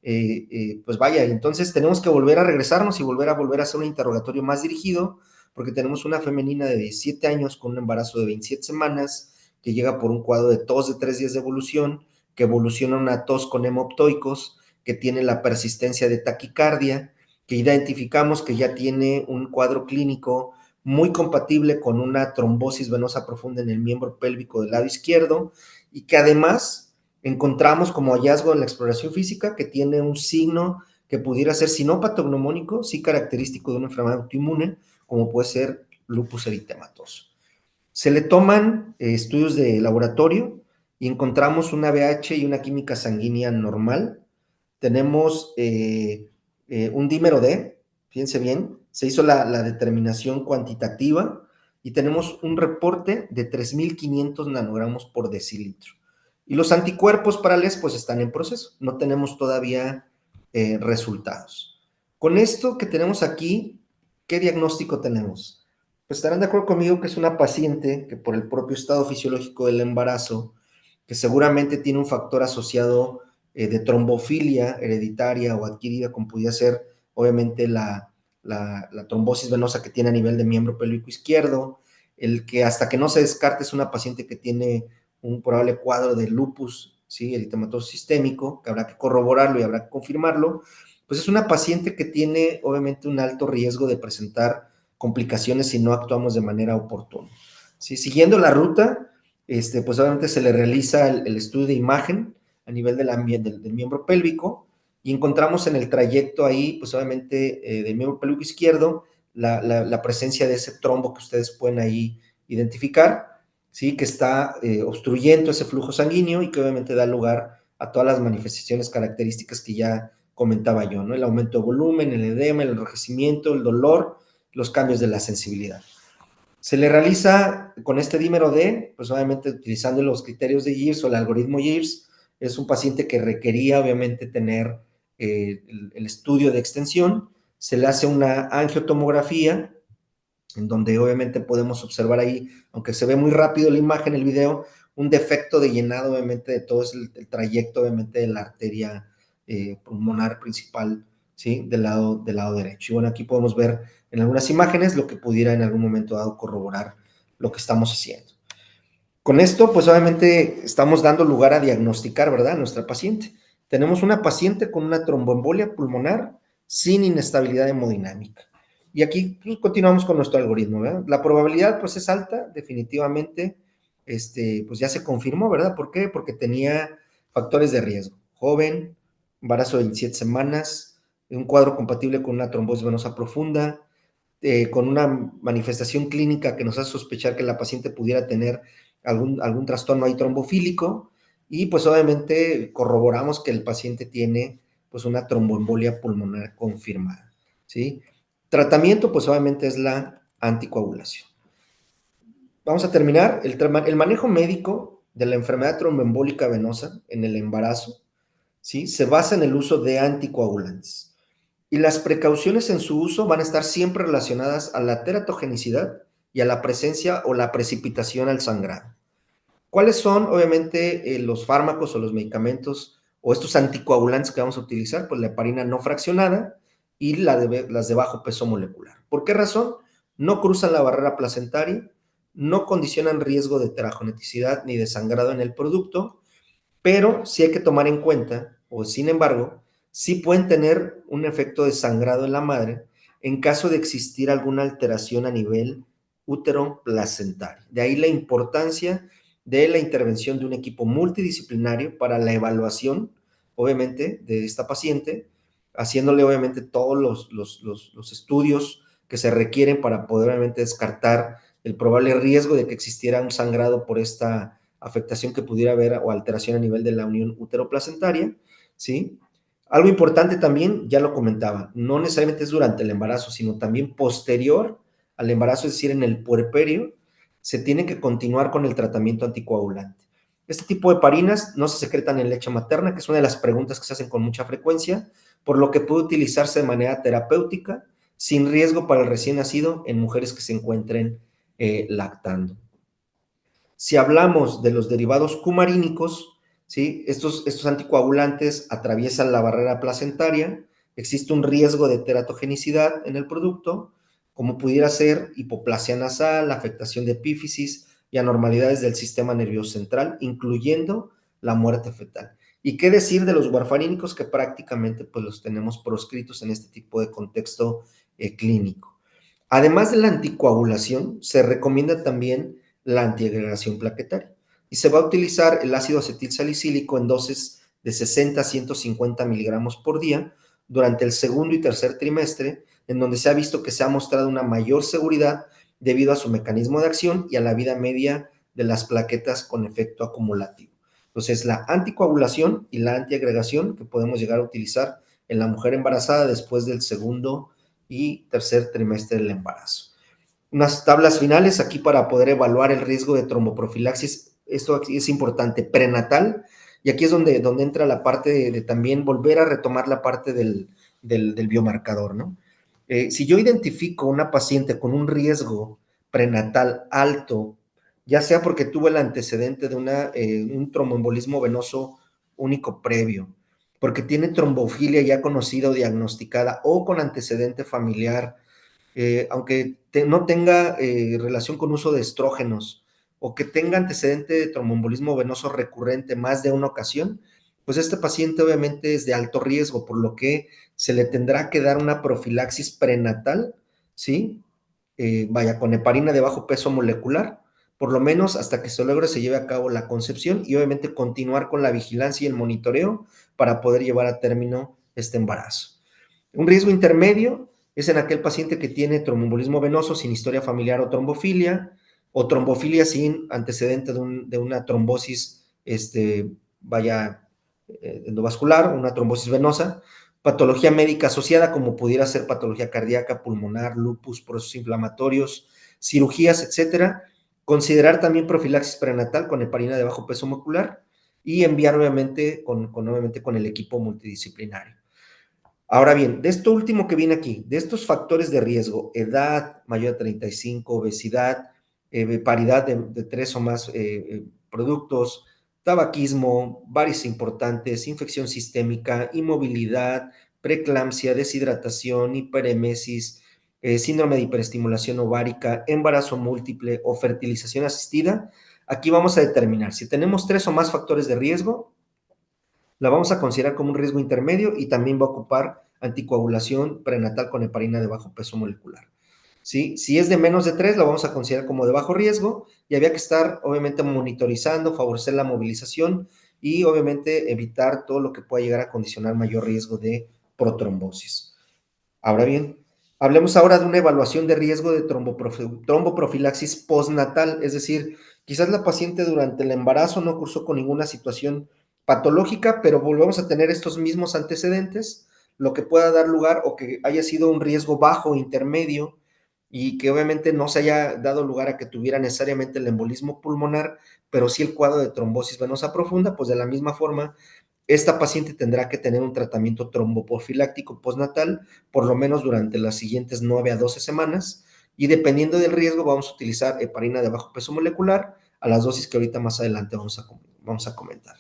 Pues vaya, entonces tenemos que volver a regresarnos y volver a hacer un interrogatorio más dirigido, porque tenemos una femenina de 17 años con un embarazo de 27 semanas, que llega por un cuadro de tos de 3 días de evolución, que evoluciona una tos con hemoptoicos, que tiene la persistencia de taquicardia, que identificamos que ya tiene un cuadro clínico muy compatible con una trombosis venosa profunda en el miembro pélvico del lado izquierdo, y que además encontramos como hallazgo en la exploración física que tiene un signo que pudiera ser, si no patognomónico, sí característico de una enfermedad autoinmune, como puede ser lupus eritematoso. Se le toman estudios de laboratorio y encontramos una VH y una química sanguínea normal. Tenemos un dímero D, fíjense bien, se hizo la determinación cuantitativa y tenemos un reporte de 3,500 nanogramos por decilitro. Y los anticuerpos para LES pues están en proceso, no tenemos todavía resultados. Con esto que tenemos aquí, ¿qué diagnóstico tenemos? Pues estarán de acuerdo conmigo que es una paciente que por el propio estado fisiológico del embarazo, que seguramente tiene un factor asociado de trombofilia hereditaria o adquirida, como podría ser obviamente la trombosis venosa que tiene a nivel de miembro pélvico izquierdo, el que hasta que no se descarte es una paciente que tiene un probable cuadro de lupus, ¿sí? Eritematoso sistémico, que habrá que corroborarlo y habrá que confirmarlo. Pues es una paciente que tiene obviamente un alto riesgo de presentar complicaciones si no actuamos de manera oportuna. ¿Sí? Siguiendo la ruta, pues obviamente se le realiza el estudio de imagen a nivel del miembro pélvico y encontramos en el trayecto ahí, pues obviamente del miembro pélvico izquierdo, la presencia de ese trombo que ustedes pueden ahí identificar, ¿sí? Que está obstruyendo ese flujo sanguíneo y que obviamente da lugar a todas las manifestaciones características que ya comentaba yo, ¿no? El aumento de volumen, el edema, el enrojecimiento, el dolor, los cambios de la sensibilidad. Se le realiza con este dímero D, pues obviamente utilizando los criterios de Years o el algoritmo Years. Es un paciente que requería obviamente tener el estudio de extensión. Se le hace una angiotomografía, en donde obviamente podemos observar ahí, aunque se ve muy rápido la imagen, el video, un defecto de llenado obviamente de todo el trayecto obviamente de la arteria pulmonar principal, ¿sí? Del lado derecho. Y bueno, aquí podemos ver en algunas imágenes lo que pudiera en algún momento dado corroborar lo que estamos haciendo. Con esto, pues obviamente estamos dando lugar a diagnosticar, ¿verdad?, a nuestra paciente. Tenemos una paciente con una tromboembolia pulmonar sin inestabilidad hemodinámica. Y aquí pues, continuamos con nuestro algoritmo, ¿verdad? La probabilidad, pues, es alta, definitivamente, pues ya se confirmó, ¿verdad? ¿Por qué? Porque tenía factores de riesgo. Joven, embarazo de 27 semanas, un cuadro compatible con una trombosis venosa profunda, con una manifestación clínica que nos hace sospechar que la paciente pudiera tener algún trastorno ahí trombofílico, y pues obviamente corroboramos que el paciente tiene pues una tromboembolia pulmonar confirmada, ¿sí? Tratamiento pues obviamente es la anticoagulación. Vamos a terminar. El manejo médico de la enfermedad tromboembólica venosa en el embarazo, ¿sí? Se basa en el uso de anticoagulantes. Y las precauciones en su uso van a estar siempre relacionadas a la teratogenicidad y a la presencia o la precipitación al sangrado. ¿Cuáles son, obviamente, los fármacos o los medicamentos o estos anticoagulantes que vamos a utilizar? Pues la heparina no fraccionada y las de bajo peso molecular. ¿Por qué razón? No cruzan la barrera placentaria, no condicionan riesgo de terageneticidad ni de sangrado en el producto, pero sí hay que tomar en cuenta, o sin embargo, sí pueden tener un efecto de sangrado en la madre en caso de existir alguna alteración a nivel útero placentario. De ahí la importancia de la intervención de un equipo multidisciplinario para la evaluación, obviamente, de esta paciente, haciéndole, obviamente, todos los estudios que se requieren para poder, obviamente, descartar el probable riesgo de que existiera un sangrado por esta afectación que pudiera haber o alteración a nivel de la unión útero-placentaria, ¿sí? Algo importante también, ya lo comentaba, no necesariamente es durante el embarazo, sino también posterior al embarazo, es decir, en el puerperio, se tiene que continuar con el tratamiento anticoagulante. Este tipo de heparinas no se secretan en leche materna, que es una de las preguntas que se hacen con mucha frecuencia, por lo que puede utilizarse de manera terapéutica, sin riesgo para el recién nacido en mujeres que se encuentren lactando. Si hablamos de los derivados cumarínicos, ¿sí? Estos anticoagulantes atraviesan la barrera placentaria, existe un riesgo de teratogenicidad en el producto, como pudiera ser hipoplasia nasal, afectación de epífisis y anormalidades del sistema nervioso central, incluyendo la muerte fetal. ¿Y qué decir de los warfarínicos que prácticamente pues, los tenemos proscritos en este tipo de contexto clínico? Además de la anticoagulación, se recomienda también la antiagregación plaquetaria y se va a utilizar el ácido acetilsalicílico en dosis de 60 a 150 miligramos por día durante el segundo y tercer trimestre, en donde se ha visto que se ha mostrado una mayor seguridad debido a su mecanismo de acción y a la vida media de las plaquetas con efecto acumulativo. Entonces, la anticoagulación y la antiagregación que podemos llegar a utilizar en la mujer embarazada después del segundo y tercer trimestre del embarazo. Unas tablas finales aquí para poder evaluar el riesgo de tromboprofilaxis. Esto aquí es importante, prenatal, y aquí es donde entra la parte de también volver a retomar la parte del biomarcador, ¿no? Si yo identifico una paciente con un riesgo prenatal alto, ya sea porque tuvo el antecedente de un tromboembolismo venoso único previo, porque tiene trombofilia ya conocida o diagnosticada o con antecedente familiar, aunque no tenga relación con uso de estrógenos o que tenga antecedente de tromboembolismo venoso recurrente más de una ocasión, pues este paciente obviamente es de alto riesgo, por lo que se le tendrá que dar una profilaxis prenatal, ¿sí? Con heparina de bajo peso molecular, por lo menos hasta que se lleve a cabo la concepción y obviamente continuar con la vigilancia y el monitoreo para poder llevar a término este embarazo. Un riesgo intermedio es en aquel paciente que tiene tromboembolismo venoso sin historia familiar o trombofilia sin antecedente de una trombosis, endovascular, una trombosis venosa, patología médica asociada como pudiera ser patología cardíaca, pulmonar, lupus, procesos inflamatorios, cirugías, etcétera. Considerar también profilaxis prenatal con heparina de bajo peso molecular y enviar obviamente con el equipo multidisciplinario. Ahora bien, de esto último que viene aquí, de estos factores de riesgo, edad mayor a 35, obesidad, paridad de 3 o más productos, tabaquismo, varices importantes, infección sistémica, inmovilidad, preeclampsia, deshidratación, hiperemesis, síndrome de hiperestimulación ovárica, embarazo múltiple o fertilización asistida. Aquí vamos a determinar si tenemos 3 o más factores de riesgo, la vamos a considerar como un riesgo intermedio y también va a ocupar anticoagulación prenatal con heparina de bajo peso molecular. ¿Sí? Si es de menos de 3, la vamos a considerar como de bajo riesgo y había que estar obviamente monitorizando, favorecer la movilización y obviamente evitar todo lo que pueda llegar a condicionar mayor riesgo de protrombosis. Ahora bien, hablemos ahora de una evaluación de riesgo de tromboprofilaxis postnatal, es decir, quizás la paciente durante el embarazo no cursó con ninguna situación patológica, pero volvemos a tener estos mismos antecedentes, lo que pueda dar lugar o que haya sido un riesgo bajo o intermedio y que obviamente no se haya dado lugar a que tuviera necesariamente el embolismo pulmonar, pero sí el cuadro de trombosis venosa profunda, pues de la misma forma, esta paciente tendrá que tener un tratamiento tromboprofiláctico postnatal, por lo menos durante las siguientes 9 a 12 semanas, y dependiendo del riesgo vamos a utilizar heparina de bajo peso molecular a las dosis que ahorita más adelante vamos a comentar.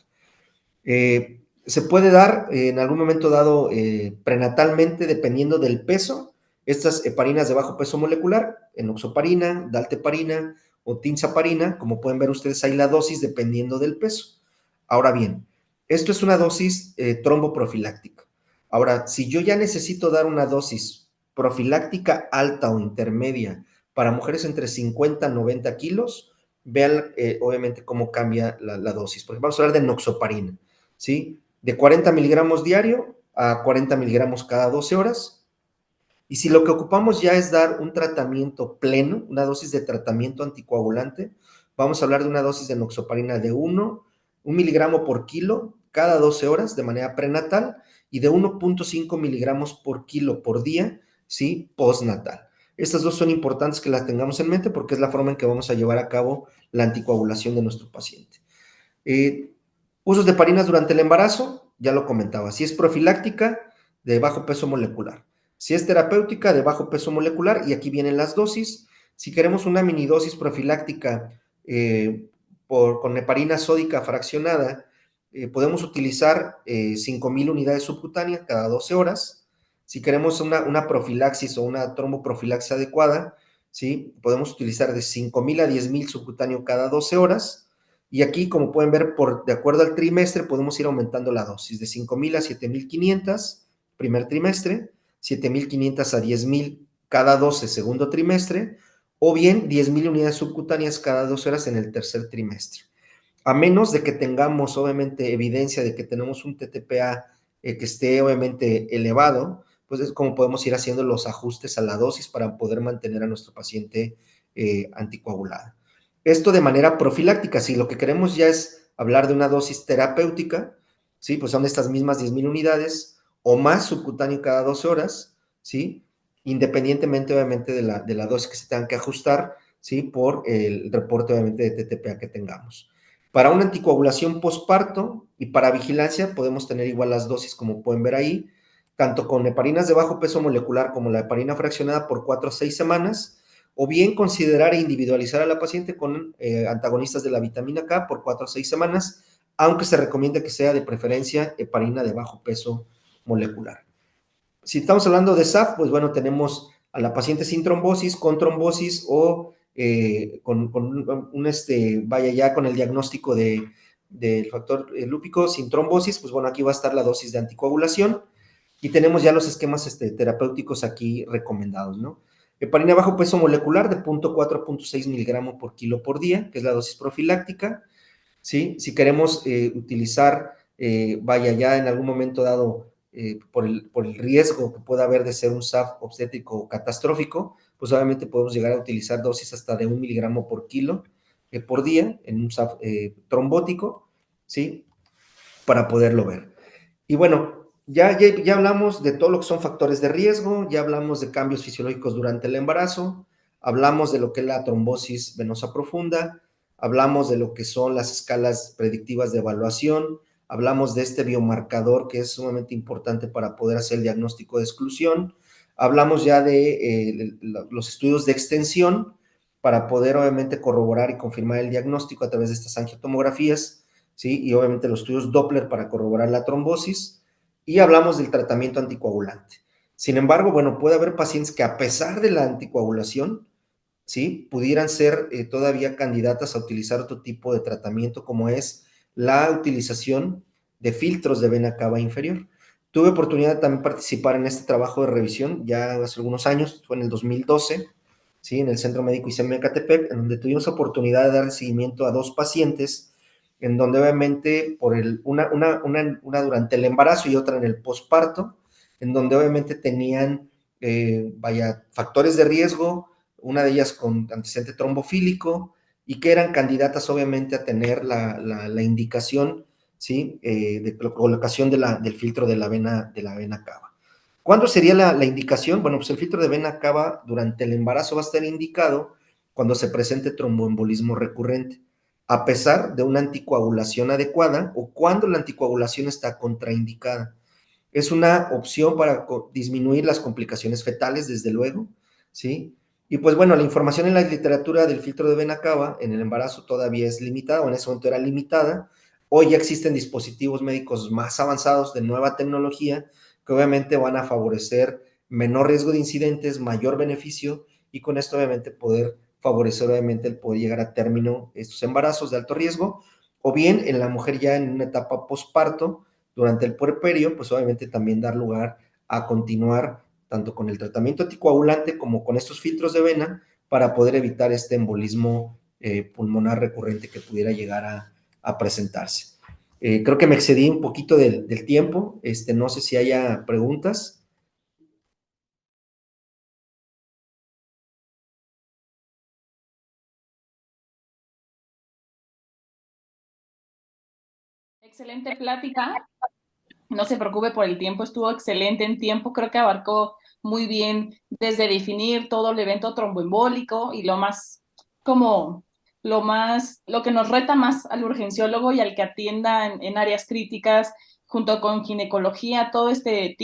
Se puede dar en algún momento dado prenatalmente, dependiendo del peso, estas heparinas de bajo peso molecular, enoxaparina, dalteparina o tinzaparina, como pueden ver ustedes ahí la dosis dependiendo del peso. Ahora bien, esto es una dosis tromboprofiláctica. Ahora, si yo ya necesito dar una dosis profiláctica alta o intermedia para mujeres entre 50 a 90 kilos, vean obviamente cómo cambia la dosis. Porque vamos a hablar de enoxaparina, ¿sí? De 40 miligramos diario a 40 miligramos cada 12 horas. Y si lo que ocupamos ya es dar un tratamiento pleno, una dosis de tratamiento anticoagulante, vamos a hablar de una dosis de enoxaparina de 1 miligramo por kilo cada 12 horas de manera prenatal y de 1.5 miligramos por kilo por día, ¿sí? Postnatal. Estas dos son importantes que las tengamos en mente porque es la forma en que vamos a llevar a cabo la anticoagulación de nuestro paciente. Usos de heparinas durante el embarazo, ya lo comentaba. Si es profiláctica, de bajo peso molecular. Si es terapéutica, de bajo peso molecular, y aquí vienen las dosis. Si queremos una mini dosis profiláctica con heparina sódica fraccionada, podemos utilizar 5,000 unidades subcutáneas cada 12 horas. Si queremos una profilaxis o una tromboprofilaxis adecuada, ¿sí? Podemos utilizar de 5,000 a 10,000 subcutáneo cada 12 horas. Y aquí, como pueden ver, de acuerdo al trimestre, podemos ir aumentando la dosis de 5,000 a 7,500 primer trimestre, 7,500 a 10,000 cada 12 segundo trimestre, o bien 10,000 unidades subcutáneas cada 12 horas en el tercer trimestre. A menos de que tengamos, obviamente, evidencia de que tenemos un TTPA que esté, obviamente, elevado, pues es como podemos ir haciendo los ajustes a la dosis para poder mantener a nuestro paciente anticoagulado. Esto de manera profiláctica. Si lo que queremos ya es hablar de una dosis terapéutica, ¿sí? Pues son estas mismas 10,000 unidades o más subcutáneo cada 12 horas, ¿sí? Independientemente, obviamente, de la dosis que se tengan que ajustar, ¿sí? Por el reporte, obviamente, de TTPA que tengamos. Para una anticoagulación posparto y para vigilancia podemos tener igual las dosis, como pueden ver ahí, tanto con heparinas de bajo peso molecular como la heparina fraccionada por 4 a 6 semanas, o bien considerar e individualizar a la paciente con antagonistas de la vitamina K por 4 a 6 semanas, aunque se recomienda que sea de preferencia heparina de bajo peso molecular. Si estamos hablando de SAF, pues bueno, tenemos a la paciente sin trombosis, con trombosis o vaya ya con el diagnóstico del factor lúpico sin trombosis, pues bueno, aquí va a estar la dosis de anticoagulación y tenemos ya los esquemas terapéuticos aquí recomendados, ¿no? Heparina bajo peso molecular de 0.4 a 0.6 miligramos por kilo por día, que es la dosis profiláctica, ¿sí? Si queremos utilizar, vaya ya en algún momento dado, por el riesgo que pueda haber de ser un SAF obstétrico catastrófico, pues obviamente podemos llegar a utilizar dosis hasta de 1 miligramo por kilo por día en un SAF trombótico, ¿sí? Para poderlo ver. Y bueno, ya hablamos de todo lo que son factores de riesgo, ya hablamos de cambios fisiológicos durante el embarazo, hablamos de lo que es la trombosis venosa profunda, hablamos de lo que son las escalas predictivas de evaluación, hablamos de este biomarcador que es sumamente importante para poder hacer el diagnóstico de exclusión, hablamos ya de los estudios de extensión para poder obviamente corroborar y confirmar el diagnóstico a través de estas angiotomografías, ¿sí? Y obviamente los estudios Doppler para corroborar la trombosis, y hablamos del tratamiento anticoagulante. Sin embargo, bueno, puede haber pacientes que a pesar de la anticoagulación, ¿sí? Pudieran ser todavía candidatas a utilizar otro tipo de tratamiento, como es la utilización de filtros de vena cava inferior. Tuve oportunidad de también participar en este trabajo de revisión ya hace algunos años, fue en el 2012, ¿sí? En el Centro Médico ISEM Ecatepec, en donde tuvimos oportunidad de dar seguimiento a 2 pacientes, en donde obviamente una durante el embarazo y otra en el posparto, en donde obviamente tenían, factores de riesgo, una de ellas con antecedente trombofílico, y que eran candidatas obviamente a tener la indicación, ¿sí? De colocación del filtro de la vena cava. ¿Cuándo sería la indicación? Bueno, pues el filtro de vena cava durante el embarazo va a estar indicado cuando se presente tromboembolismo recurrente, a pesar de una anticoagulación adecuada o cuando la anticoagulación está contraindicada. Es una opción para disminuir las complicaciones fetales, desde luego, ¿sí? Y pues bueno, la información en la literatura del filtro de vena cava en el embarazo todavía es limitada, o en ese momento era limitada. Hoy ya existen dispositivos médicos más avanzados de nueva tecnología que obviamente van a favorecer menor riesgo de incidentes, mayor beneficio, y con esto obviamente poder favorecer obviamente el poder llegar a término estos embarazos de alto riesgo, o bien en la mujer ya en una etapa posparto, durante el puerperio, pues obviamente también dar lugar a continuar tanto con el tratamiento anticoagulante como con estos filtros de vena para poder evitar este embolismo pulmonar recurrente que pudiera llegar a presentarse. Creo que me excedí un poquito del tiempo, no sé si haya preguntas. Excelente plática. No se preocupe por el tiempo, estuvo excelente en tiempo, creo que abarcó muy bien desde definir todo el evento tromboembólico y lo que nos reta más al urgenciólogo y al que atienda en áreas críticas, junto con ginecología, todo este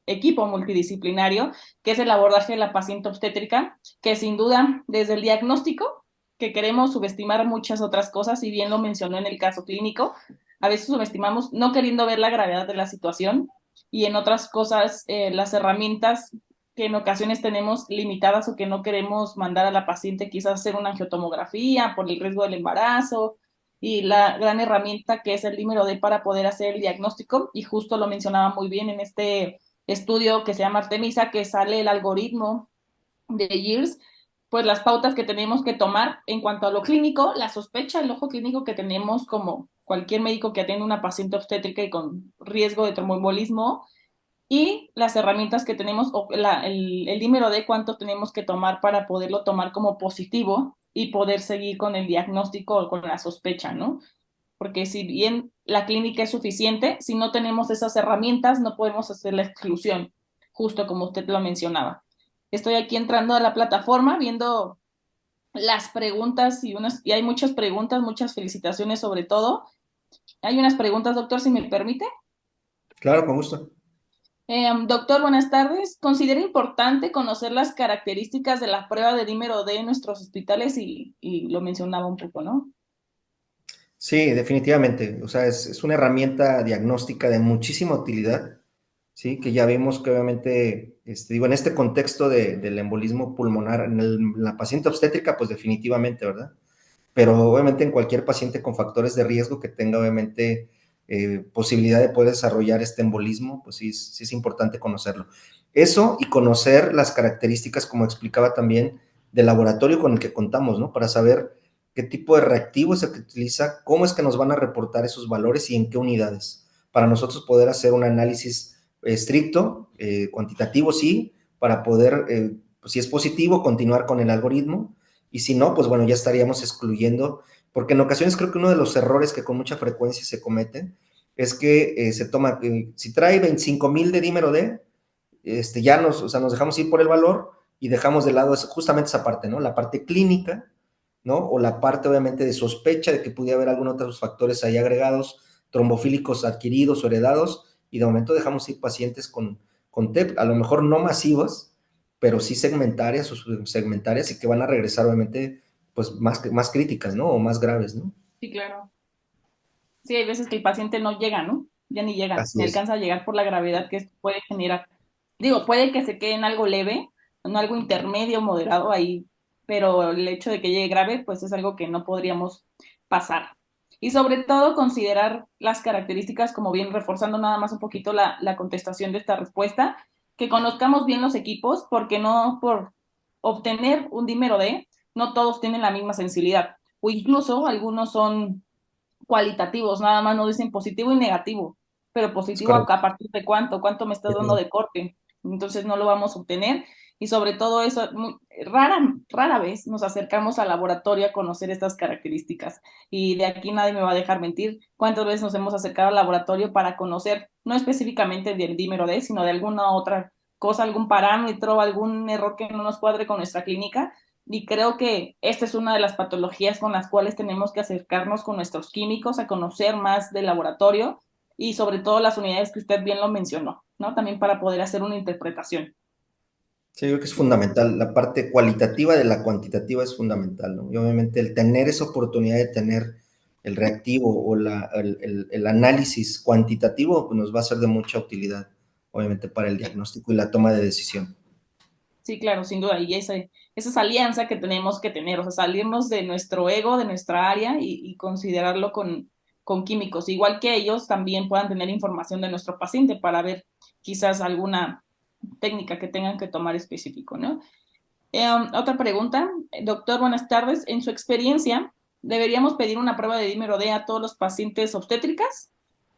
equipo multidisciplinario, que es el abordaje de la paciente obstétrica, que sin duda desde el diagnóstico que queremos subestimar muchas otras cosas, y bien lo mencionó en el caso clínico, a veces subestimamos no queriendo ver la gravedad de la situación, y en otras cosas las herramientas que en ocasiones tenemos limitadas o que no queremos mandar a la paciente quizás hacer una angiotomografía por el riesgo del embarazo, y la gran herramienta que es el dímero D para poder hacer el diagnóstico, y justo lo mencionaba muy bien en este estudio que se llama Artemisa, que sale el algoritmo de Years, pues las pautas que tenemos que tomar en cuanto a lo clínico, la sospecha, el ojo clínico que tenemos como cualquier médico que atiende una paciente obstétrica y con riesgo de tromboembolismo, y las herramientas que tenemos, o el dímero de cuánto tenemos que tomar para poderlo tomar como positivo y poder seguir con el diagnóstico o con la sospecha, ¿no? Porque si bien la clínica es suficiente, si no tenemos esas herramientas, no podemos hacer la exclusión, justo como usted lo mencionaba. Estoy aquí entrando a la plataforma, viendo las preguntas, y hay muchas preguntas, muchas felicitaciones sobre todo. Hay unas preguntas, doctor, si me permite. Claro, con gusto. Doctor, buenas tardes. ¿Considera importante conocer las características de la prueba de dímero D en nuestros hospitales? Y lo mencionaba un poco, ¿no? Sí, definitivamente. O sea, es una herramienta diagnóstica de muchísima utilidad, ¿sí? Que ya vimos que obviamente, digo, en este contexto del embolismo pulmonar, en la paciente obstétrica, pues definitivamente, ¿verdad? Pero obviamente en cualquier paciente con factores de riesgo que tenga obviamente posibilidad de poder desarrollar este embolismo, pues sí es importante conocerlo. Eso y conocer las características, como explicaba también, del laboratorio con el que contamos, ¿no? Para saber qué tipo de reactivo es el que utiliza, cómo es que nos van a reportar esos valores y en qué unidades, para nosotros poder hacer un análisis estricto, cuantitativo, sí, para poder, pues, si es positivo, continuar con el algoritmo, y si no, pues bueno, ya estaríamos excluyendo, porque en ocasiones creo que uno de los errores que con mucha frecuencia se cometen es que se toma, si trae 25,000 de dímero D, ya o sea, nos dejamos ir por el valor y dejamos de lado justamente esa parte, ¿no? La parte clínica, ¿no? O la parte obviamente de sospecha de que pudiera haber algunos otros factores ahí agregados, trombofílicos adquiridos o heredados, y de momento dejamos ir pacientes con TEP, a lo mejor no masivas, pero sí segmentarias o subsegmentarias, y que van a regresar obviamente pues más críticas, ¿no? O más graves, ¿no? Sí, claro. Sí, hay veces que el paciente no llega, ¿no? Ya ni llega, Así ni es. alcanza a llegar por la gravedad que esto puede generar. Digo, puede que se quede en algo leve, en algo intermedio, moderado ahí, pero el hecho de que llegue grave, pues es algo que no podríamos pasar. Y sobre todo considerar las características, como bien reforzando nada más un poquito la contestación de esta respuesta, que conozcamos bien los equipos, porque no por obtener un dímero D, no todos tienen la misma sensibilidad, o incluso algunos son cualitativos, nada más no dicen positivo y negativo, pero Es positivo correcto. a partir de cuánto me estás dando de corte, entonces no lo vamos a obtener, y sobre todo eso, rara vez nos acercamos al laboratorio a conocer estas características, y de aquí nadie me va a dejar mentir cuántas veces nos hemos acercado al laboratorio para conocer, no específicamente del dímero D, sino de alguna otra cosa, algún parámetro, algún error que no nos cuadre con nuestra clínica, y creo que esta es una de las patologías con las cuales tenemos que acercarnos con nuestros químicos a conocer más del laboratorio, y sobre todo las unidades que usted bien lo mencionó, ¿no? También para poder hacer una interpretación. Sí, yo creo que es fundamental. La parte cualitativa de la cuantitativa es fundamental, ¿no? Y obviamente el tener esa oportunidad de tener el reactivo o el análisis cuantitativo, pues nos va a ser de mucha utilidad, obviamente, para el diagnóstico y la toma de decisión. Sí, claro, sin duda. Y esa es alianza que tenemos que tener, o sea, salirnos de nuestro ego, de nuestra área, y considerarlo con químicos. Igual que ellos también puedan tener información de nuestro paciente para ver quizás alguna técnica que tengan que tomar específico, ¿no? Otra pregunta, doctor, buenas tardes. En su experiencia, ¿deberíamos pedir una prueba de dímero D a todos los pacientes obstétricas?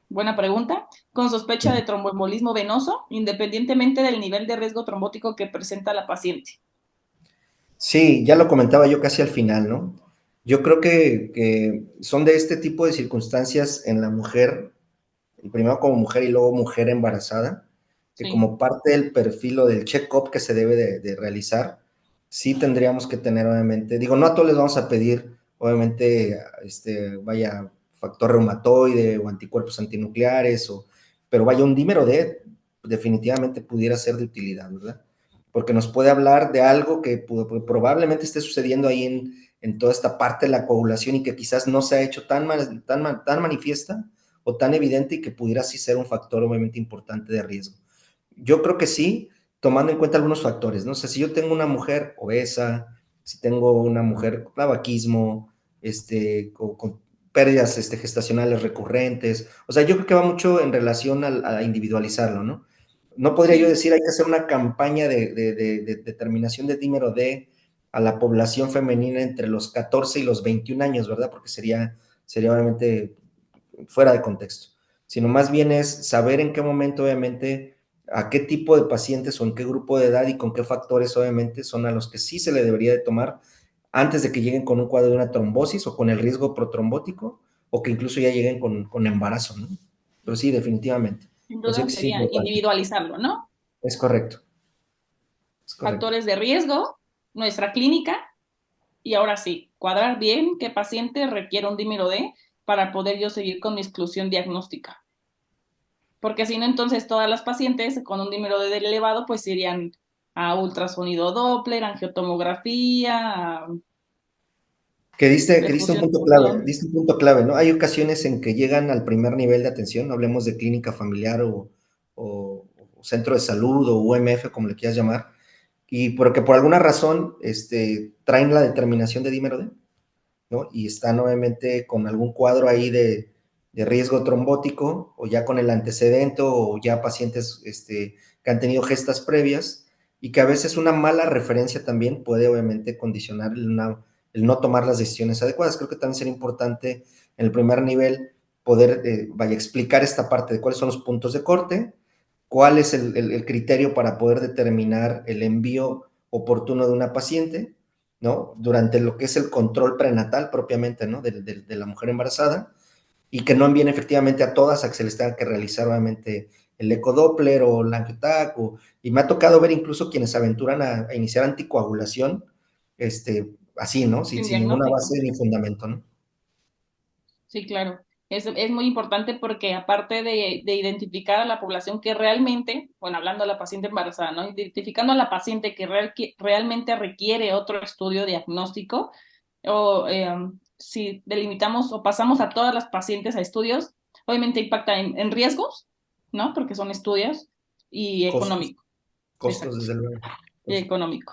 Buena pregunta. Con sospecha de tromboembolismo venoso, independientemente del nivel de riesgo trombótico que presenta la paciente. Sí, ya lo comentaba yo casi al final, ¿no? Yo creo que son de este tipo de circunstancias en la mujer, primero como mujer y luego mujer embarazada, que Sí, como parte del perfil o del check-up que se debe de realizar, sí tendríamos que tener, obviamente, digo, no a todos les vamos a pedir, obviamente, vaya, factor reumatoide o anticuerpos antinucleares, pero vaya, un dímero D definitivamente pudiera ser de utilidad, ¿verdad? Porque nos puede hablar de algo que probablemente esté sucediendo ahí en toda esta parte de la coagulación y que quizás no se ha hecho tan manifiesta o tan evidente y que pudiera sí ser un factor obviamente importante de riesgo. Yo creo que sí, tomando en cuenta algunos factores, ¿no? O sea, si yo tengo una mujer obesa, si tengo una mujer con tabaquismo, con pérdidas gestacionales recurrentes, o sea, yo creo que va mucho en relación a individualizarlo, ¿no? No podría yo decir hay que hacer una campaña de determinación de dímero D a la población femenina entre los 14 y los 21 años, ¿verdad? Porque sería obviamente fuera de contexto, sino más bien es saber en qué momento, obviamente, a qué tipo de pacientes o en qué grupo de edad y con qué factores, obviamente, son a los que sí se le debería de tomar antes de que lleguen con un cuadro de una trombosis o con el riesgo protrombótico o que incluso ya lleguen con embarazo, ¿no? Pero sí, definitivamente. Sin Considero duda que sí es sería importante. individualizarlo, ¿no? Es correcto. Es correcto. Factores de riesgo, nuestra clínica, y ahora sí, cuadrar bien qué paciente requiere un dímero D para poder yo seguir con mi exclusión diagnóstica. Porque si no, entonces todas las pacientes con un dímero D elevado pues irían a ultrasonido Doppler, angiotomografía, a Que diste perfusión de pulmón. diste un punto clave, ¿no? Hay ocasiones en que llegan al primer nivel de atención, hablemos de clínica familiar o centro de salud o UMF, como le quieras llamar, y porque por alguna razón traen la determinación de dímero D, ¿no? Y están obviamente con algún cuadro ahí de riesgo trombótico o ya con el antecedente o ya pacientes que han tenido gestas previas y que a veces una mala referencia también puede obviamente condicionar el no tomar las decisiones adecuadas. Creo que también sería importante en el primer nivel poder, explicar esta parte de cuáles son los puntos de corte, cuál es el criterio para poder determinar el envío oportuno de una paciente, ¿no? Durante lo que es el control prenatal propiamente, ¿no? De la mujer embarazada, y que no envíen efectivamente a todas a que se les tenga que realizar obviamente el ecodoppler o la angiotac, y me ha tocado ver incluso quienes se aventuran a iniciar anticoagulación, así, ¿no? Sin Sin ninguna diagnóstico. base ni fundamento, ¿no? Sí, claro. Es muy importante porque aparte de identificar a la población que realmente, bueno, hablando de la paciente embarazada, ¿no? Identificando a la paciente que realmente requiere otro estudio diagnóstico, o si delimitamos o pasamos a todas las pacientes a estudios, obviamente impacta en riesgos, ¿no? Porque son estudios y Costos, económico. costos Exacto, desde luego. y económico.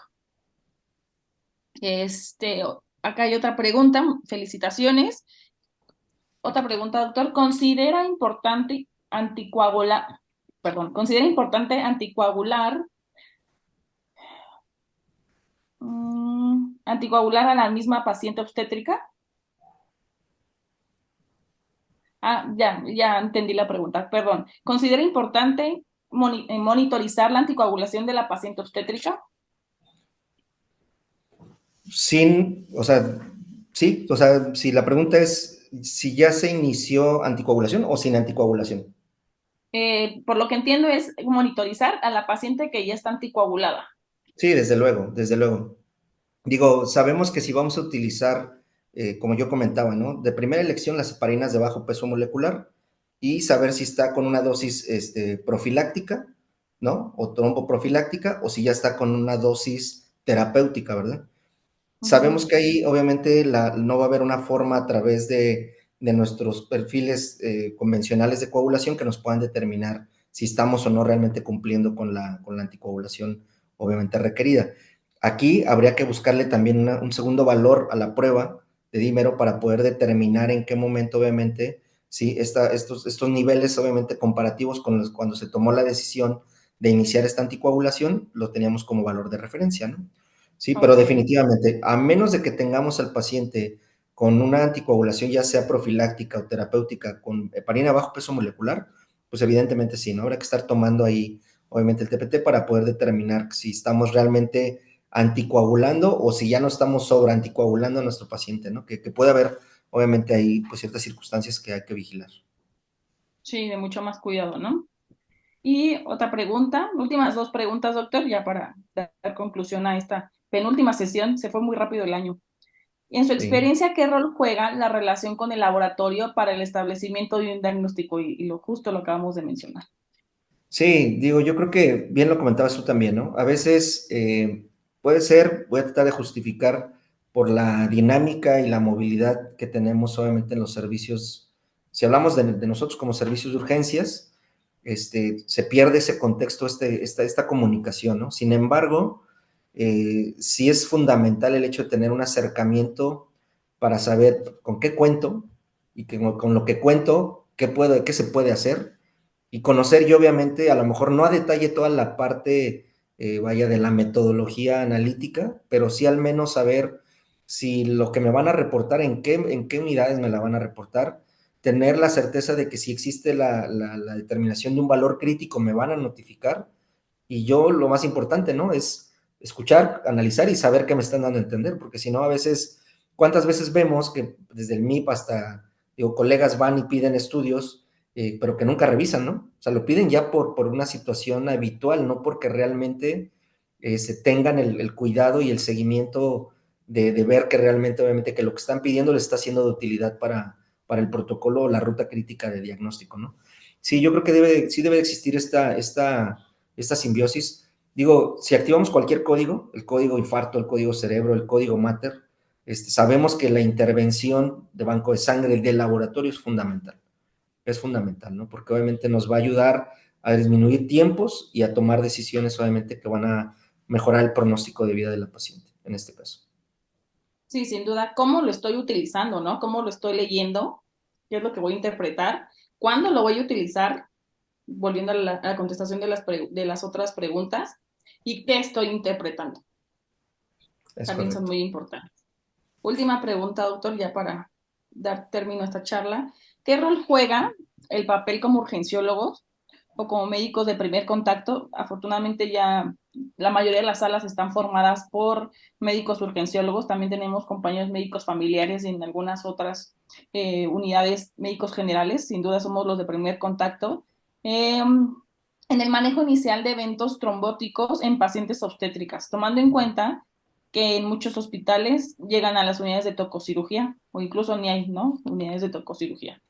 Acá hay otra pregunta, felicitaciones. Otra pregunta, doctor. ¿Considera importante anticoagular a la misma paciente obstétrica? Ya entendí la pregunta, perdón. ¿Considera importante monitorizar la anticoagulación de la paciente obstétrica? O sea, sí, o sea, si la pregunta es si ya se inició anticoagulación o sin anticoagulación. Por lo que entiendo es monitorizar a la paciente que ya está anticoagulada. Sí, desde luego, desde luego. Digo, sabemos que si vamos a utilizar, como yo comentaba, ¿no? De primera elección las heparinas de bajo peso molecular y saber si está con una dosis profiláctica, ¿no? O tromboprofiláctica, o si ya está con una dosis terapéutica, ¿verdad? Sabemos que ahí obviamente no va a haber una forma a través de nuestros perfiles convencionales de coagulación que nos puedan determinar si estamos o no realmente cumpliendo con la anticoagulación obviamente requerida. Aquí habría que buscarle también un segundo valor a la prueba de dímero para poder determinar en qué momento obviamente sí, estos niveles obviamente comparativos cuando se tomó la decisión de iniciar esta anticoagulación, lo teníamos como valor de referencia, ¿no? Sí, pero Ok. definitivamente, a menos de que tengamos al paciente con una anticoagulación, ya sea profiláctica o terapéutica, con heparina bajo peso molecular, pues evidentemente sí, ¿no? Habrá que estar tomando ahí, obviamente, el TPT para poder determinar si estamos realmente anticoagulando o si ya no estamos sobre anticoagulando a nuestro paciente, ¿no? Que puede haber, obviamente, ahí pues ciertas circunstancias que hay que vigilar. Sí, de mucho más cuidado, ¿no? Y otra pregunta, últimas dos preguntas, doctor, ya para dar conclusión a esta penúltima sesión. Se fue muy rápido el año. En su Sí. experiencia, ¿qué rol juega la relación con el laboratorio para el establecimiento de un diagnóstico? Y lo justo lo acabamos de mencionar. Sí, digo, yo creo que bien lo comentabas tú también, ¿no? A veces puede ser, voy a tratar de justificar por la dinámica y la movilidad que tenemos obviamente en los servicios. Si hablamos de nosotros como servicios de urgencias, se pierde ese contexto, esta comunicación, ¿no? Sin embargo, sí es fundamental el hecho de tener un acercamiento para saber con qué cuento y que con lo que cuento, qué se puede hacer, y conocer yo obviamente, a lo mejor no a detalle toda la parte, vaya, de la metodología analítica, pero sí al menos saber si lo que me van a reportar, en qué unidades me la van a reportar, tener la certeza de que si existe la determinación de un valor crítico me van a notificar, y yo lo más importante, ¿no? Es escuchar, analizar y saber qué me están dando a entender, porque si no, a veces, ¿cuántas veces vemos que desde el MIP hasta, digo, colegas van y piden estudios, pero que nunca revisan, ¿no? O sea, lo piden ya por una situación habitual, no porque realmente se tengan el cuidado y el seguimiento de ver que realmente, obviamente, que lo que están pidiendo les está siendo de utilidad para el protocolo o la ruta crítica de diagnóstico, ¿no? Sí, yo creo que sí debe existir esta simbiosis. Digo, si activamos cualquier código, el código infarto, el código cerebro, el código mater, sabemos que la intervención de banco de sangre del laboratorio es fundamental, ¿no? Porque obviamente nos va a ayudar a disminuir tiempos y a tomar decisiones, obviamente, que van a mejorar el pronóstico de vida de la paciente, en este caso. Sí, sin duda, ¿cómo lo estoy utilizando, no? ¿Cómo lo estoy leyendo? ¿Qué es lo que voy a interpretar? ¿Cuándo lo voy a utilizar? Volviendo a la contestación de las otras preguntas. ¿Y qué estoy interpretando? Es También correcto. son muy importantes. Última pregunta, doctor, ya para dar término a esta charla. ¿Qué rol juega el papel como urgenciólogos o como médicos de primer contacto? Afortunadamente ya la mayoría de las salas están formadas por médicos urgenciólogos. También tenemos compañeros médicos familiares y en algunas otras unidades médicos generales. Sin duda somos los de primer contacto. En el manejo inicial de eventos trombóticos en pacientes obstétricas, tomando en cuenta que en muchos hospitales llegan a las unidades de tococirugía o incluso ni hay, ¿no? Unidades de tococirugía.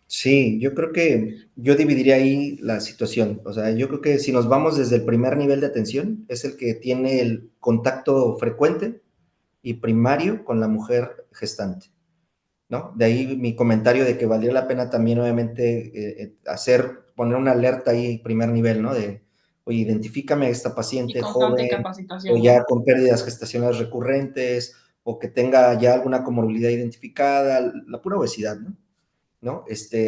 Sí, yo creo que yo dividiría ahí la situación. O sea, yo creo que si nos vamos desde el primer nivel de atención, es el que tiene el contacto frecuente y primario con la mujer gestante, ¿no? De ahí mi comentario de que valdría la pena también, obviamente, poner una alerta ahí, primer nivel, ¿no? De, oye, identifícame a esta Y paciente constante joven, o capacitación, ya ¿no? con pérdidas gestacionales recurrentes, o que tenga ya alguna comorbilidad identificada, la pura obesidad, ¿no? ¿No?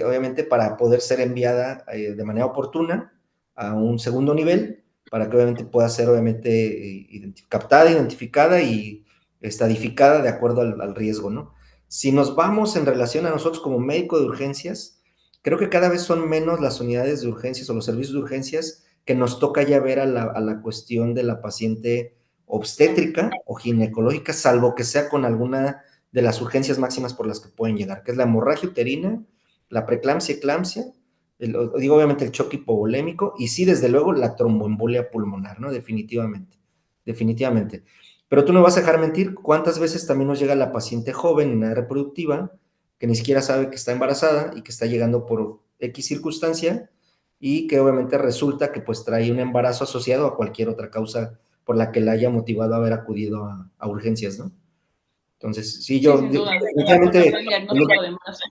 Obviamente para poder ser enviada de manera oportuna a un segundo nivel, para que obviamente pueda ser obviamente captada, identificada y estadificada de acuerdo al riesgo, ¿no? Si nos vamos en relación a nosotros como médico de urgencias, creo que cada vez son menos las unidades de urgencias o los servicios de urgencias que nos toca ya ver a la cuestión de la paciente obstétrica o ginecológica, salvo que sea con alguna de las urgencias máximas por las que pueden llegar, que es la hemorragia uterina, la preeclampsia, eclampsia, digo obviamente el choque hipovolémico, y sí, desde luego, la tromboembolia pulmonar, ¿no? Definitivamente, definitivamente. Pero tú no vas a dejar mentir, ¿cuántas veces también nos llega la paciente joven en edad reproductiva, que ni siquiera sabe que está embarazada y que está llegando por X circunstancia, y que obviamente resulta que pues trae un embarazo asociado a cualquier otra causa por la que la haya motivado a haber acudido a urgencias, ¿no? Entonces, sí, Sí, yo sin duda. definitivamente El diagnóstico de embarazo.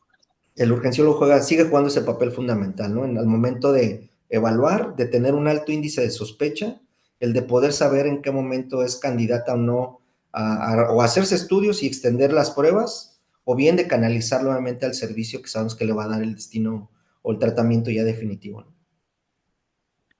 el urgenciólogo sigue jugando ese papel fundamental, ¿no? En el momento de evaluar, de tener un alto índice de sospecha, el de poder saber en qué momento es candidata o no o hacerse estudios y extender las pruebas, o bien de canalizar nuevamente al servicio que sabemos que le va a dar el destino o el tratamiento ya definitivo, ¿no?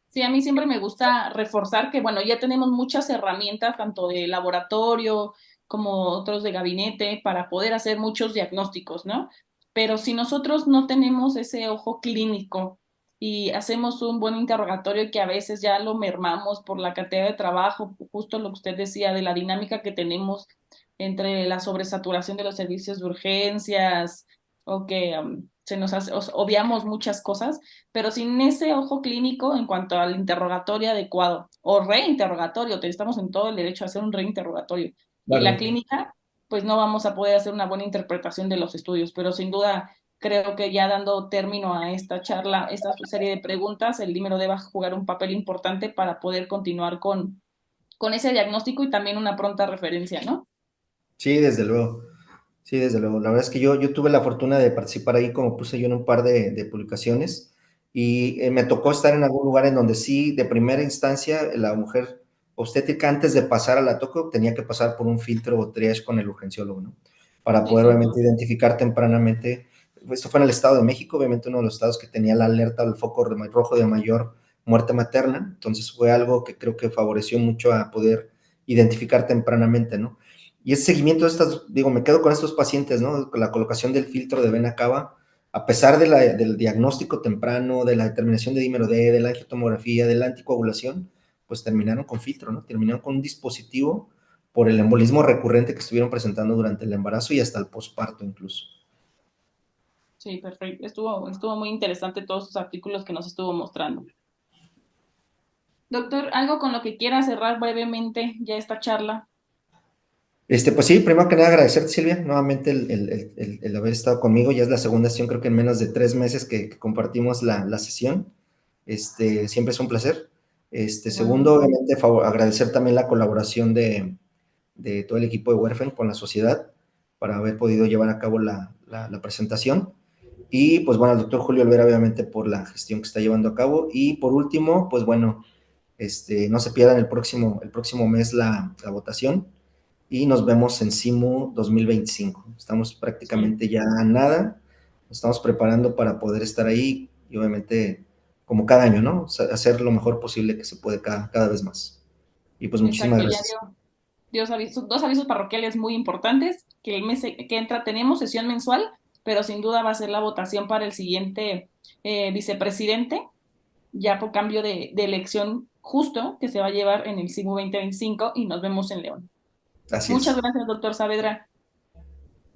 Sí, a mí siempre me gusta reforzar que, bueno, ya tenemos muchas herramientas, tanto de laboratorio como otros de gabinete, para poder hacer muchos diagnósticos, ¿no? Pero si nosotros no tenemos ese ojo clínico y hacemos un buen interrogatorio que a veces ya lo mermamos por la cantidad de trabajo, justo lo que usted decía de la dinámica que tenemos entre la sobresaturación de los servicios de urgencias o que se nos hace, obviamos muchas cosas, pero sin ese ojo clínico en cuanto al interrogatorio adecuado o reinterrogatorio, estamos en todo el derecho a hacer un reinterrogatorio. Y la Vale. clínica, pues no vamos a poder hacer una buena interpretación de los estudios, pero sin duda creo que ya dando término a esta charla, esta serie de preguntas, el dímero debe jugar un papel importante para poder continuar con ese diagnóstico y también una pronta referencia, ¿no? Sí, desde luego. Sí, desde luego. La verdad es que yo tuve la fortuna de participar ahí, como puse yo en un par de publicaciones, y me tocó estar en algún lugar en donde sí, de primera instancia, la mujer obstétrica, antes de pasar a la toco, tenía que pasar por un filtro o triage con el urgenciólogo, ¿no? Para Sí, poder, sin duda. obviamente, identificar tempranamente. Esto fue en el Estado de México, obviamente uno de los estados que tenía la alerta del foco rojo de mayor muerte materna. Entonces fue algo que creo que favoreció mucho a poder identificar tempranamente, ¿no? Y ese seguimiento de estas, digo, me quedo con estos pacientes, ¿no? Con la colocación del filtro de vena cava, a pesar del diagnóstico temprano, de la determinación de dímero D, de la angiotomografía, de la anticoagulación, pues terminaron con filtro, ¿no? Terminaron con un dispositivo por el embolismo recurrente que estuvieron presentando durante el embarazo y hasta el posparto incluso. Sí, perfecto. Estuvo muy interesante todos esos artículos que nos estuvo mostrando. Doctor, algo con lo que quiera cerrar brevemente ya esta charla. Pues sí, primero que nada agradecerte, Silvia, nuevamente el haber estado conmigo. Ya es la segunda sesión, creo que en menos de 3 meses que compartimos la sesión. Siempre es un placer. Segundo, Igualmente. obviamente, agradecer también la colaboración de todo el equipo de Werfen con la sociedad para haber podido llevar a cabo la presentación. Y pues bueno, al doctor Julio Olvera, obviamente, por la gestión que está llevando a cabo. Y por último, pues bueno, no se pierdan el próximo mes la votación y nos vemos en CIMU 2025. Estamos Sí, prácticamente ya a nada, nos estamos preparando para poder estar ahí y obviamente, como cada año, ¿no? Hacer lo mejor posible que se puede cada vez más. Y pues muchísimas exacto. Ya gracias. dos avisos parroquiales muy importantes, que el mes que entra tenemos sesión mensual, pero sin duda va a ser la votación para el siguiente vicepresidente, ya por cambio de elección justo que se va a llevar en el SIMU 2025 y nos vemos en León. Así Muchas es. gracias, doctor Saavedra.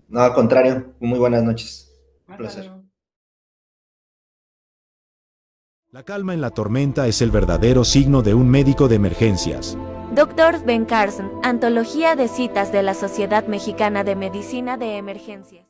No, al contrario, muy buenas noches. Un Hasta placer. luego. La calma en la tormenta es el verdadero signo de un médico de emergencias. Dr. Ben Carson, Antología de citas de la Sociedad Mexicana de Medicina de Emergencias.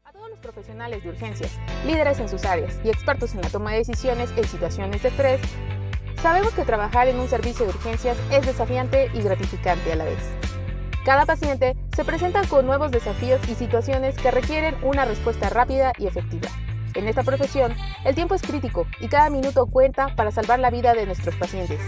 A todos los profesionales de urgencias, líderes en sus áreas y expertos en la toma de decisiones en situaciones de estrés, sabemos que trabajar en un servicio de urgencias es desafiante y gratificante a la vez. Cada paciente se presenta con nuevos desafíos y situaciones que requieren una respuesta rápida y efectiva. En esta profesión, el tiempo es crítico y cada minuto cuenta para salvar la vida de nuestros pacientes.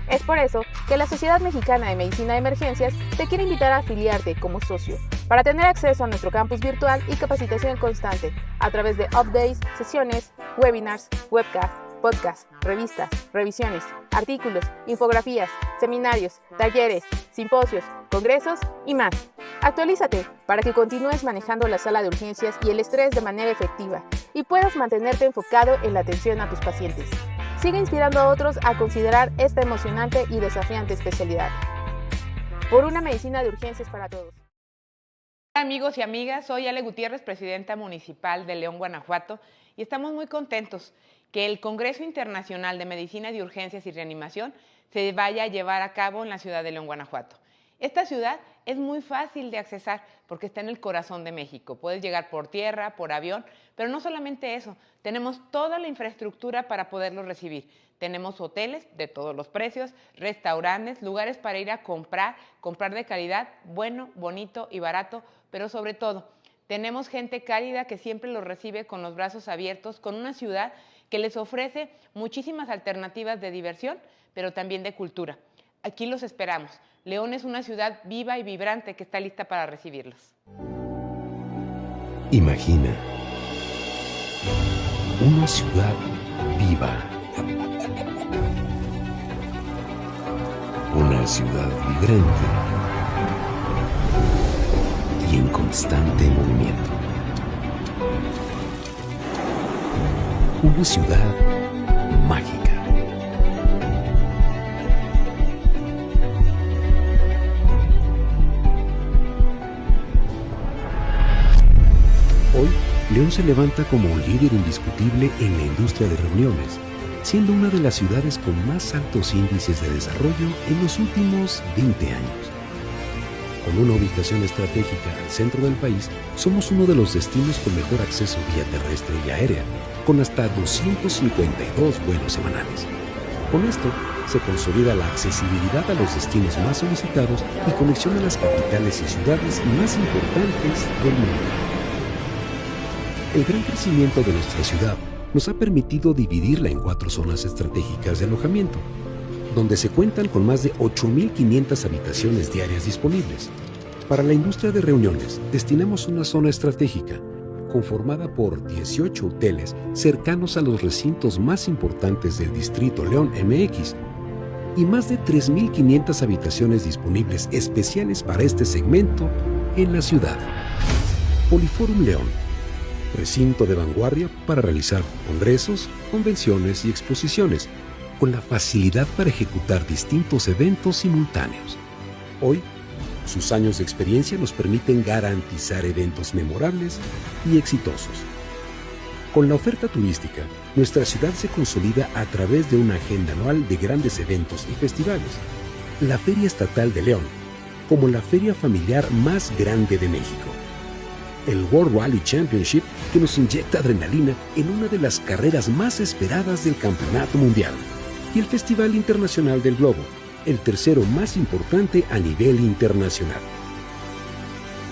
Es por eso que la Sociedad Mexicana de Medicina de Emergencias te quiere invitar a afiliarte como socio para tener acceso a nuestro campus virtual y capacitación constante a través de updates, sesiones, webinars, webcasts, podcasts, revistas, revisiones, artículos, infografías, seminarios, talleres, simposios, congresos y más. Actualízate para que continúes manejando la sala de urgencias y el estrés de manera efectiva y puedas mantenerte enfocado en la atención a tus pacientes. Sigue inspirando a otros a considerar esta emocionante y desafiante especialidad. Por una medicina de urgencias para todos. Hola amigos y amigas, soy Ale Gutiérrez, presidenta municipal de León, Guanajuato, y estamos muy contentos que el Congreso Internacional de Medicina de Urgencias y Reanimación se vaya a llevar a cabo en la ciudad de León, Guanajuato. Esta ciudad es muy fácil de accesar porque está en el corazón de México. Puedes llegar por tierra, por avión, pero no solamente eso, tenemos toda la infraestructura para poderlos recibir. Tenemos hoteles de todos los precios, restaurantes, lugares para ir a comprar de calidad, bueno, bonito y barato, pero sobre todo, tenemos gente cálida que siempre los recibe con los brazos abiertos, con una ciudad que les ofrece muchísimas alternativas de diversión, pero también de cultura. Aquí los esperamos. León es una ciudad viva y vibrante que está lista para recibirlos. Imagina una ciudad viva, una ciudad vibrante y en constante movimiento. Una ciudad mágica. Hoy, León se levanta como un líder indiscutible en la industria de reuniones, siendo una de las ciudades con más altos índices de desarrollo en los últimos 20 años. Con una ubicación estratégica al centro del país, somos uno de los destinos con mejor acceso vía terrestre y aérea, con hasta 252 vuelos semanales. Con esto, se consolida la accesibilidad a los destinos más solicitados y conexión a las capitales y ciudades más importantes del mundo. El gran crecimiento de nuestra ciudad nos ha permitido dividirla en 4 zonas estratégicas de alojamiento, donde se cuentan con más de 8.500 habitaciones diarias disponibles. Para la industria de reuniones, destinamos una zona estratégica, conformada por 18 hoteles cercanos a los recintos más importantes del Distrito León MX, y más de 3.500 habitaciones disponibles especiales para este segmento en la ciudad. Poliforum León, recinto de vanguardia para realizar congresos, convenciones y exposiciones, con la facilidad para ejecutar distintos eventos simultáneos. Hoy, sus años de experiencia nos permiten garantizar eventos memorables y exitosos. Con la oferta turística, nuestra ciudad se consolida a través de una agenda anual de grandes eventos y festivales. La Feria Estatal de León, como la feria familiar más grande de México. El World Rally Championship, que nos inyecta adrenalina en una de las carreras más esperadas del Campeonato Mundial. Y el Festival Internacional del Globo, el tercero más importante a nivel internacional.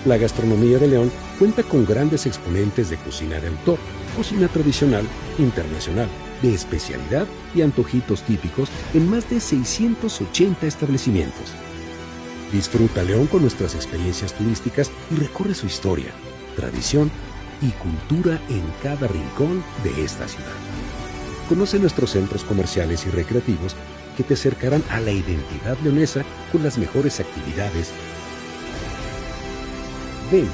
La gastronomía de León cuenta con grandes exponentes de cocina de autor, cocina tradicional, internacional, de especialidad y antojitos típicos en más de 680 establecimientos. Disfruta León con nuestras experiencias turísticas y recorre su historia, tradición y cultura en cada rincón de esta ciudad. Conoce nuestros centros comerciales y recreativos que te acercarán a la identidad leonesa con las mejores actividades. Ven,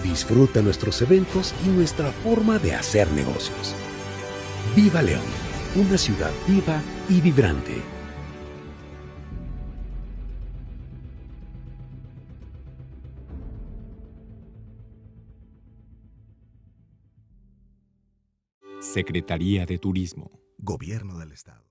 disfruta nuestros eventos y nuestra forma de hacer negocios. ¡Viva León! Una ciudad viva y vibrante. Secretaría de Turismo. Gobierno del Estado.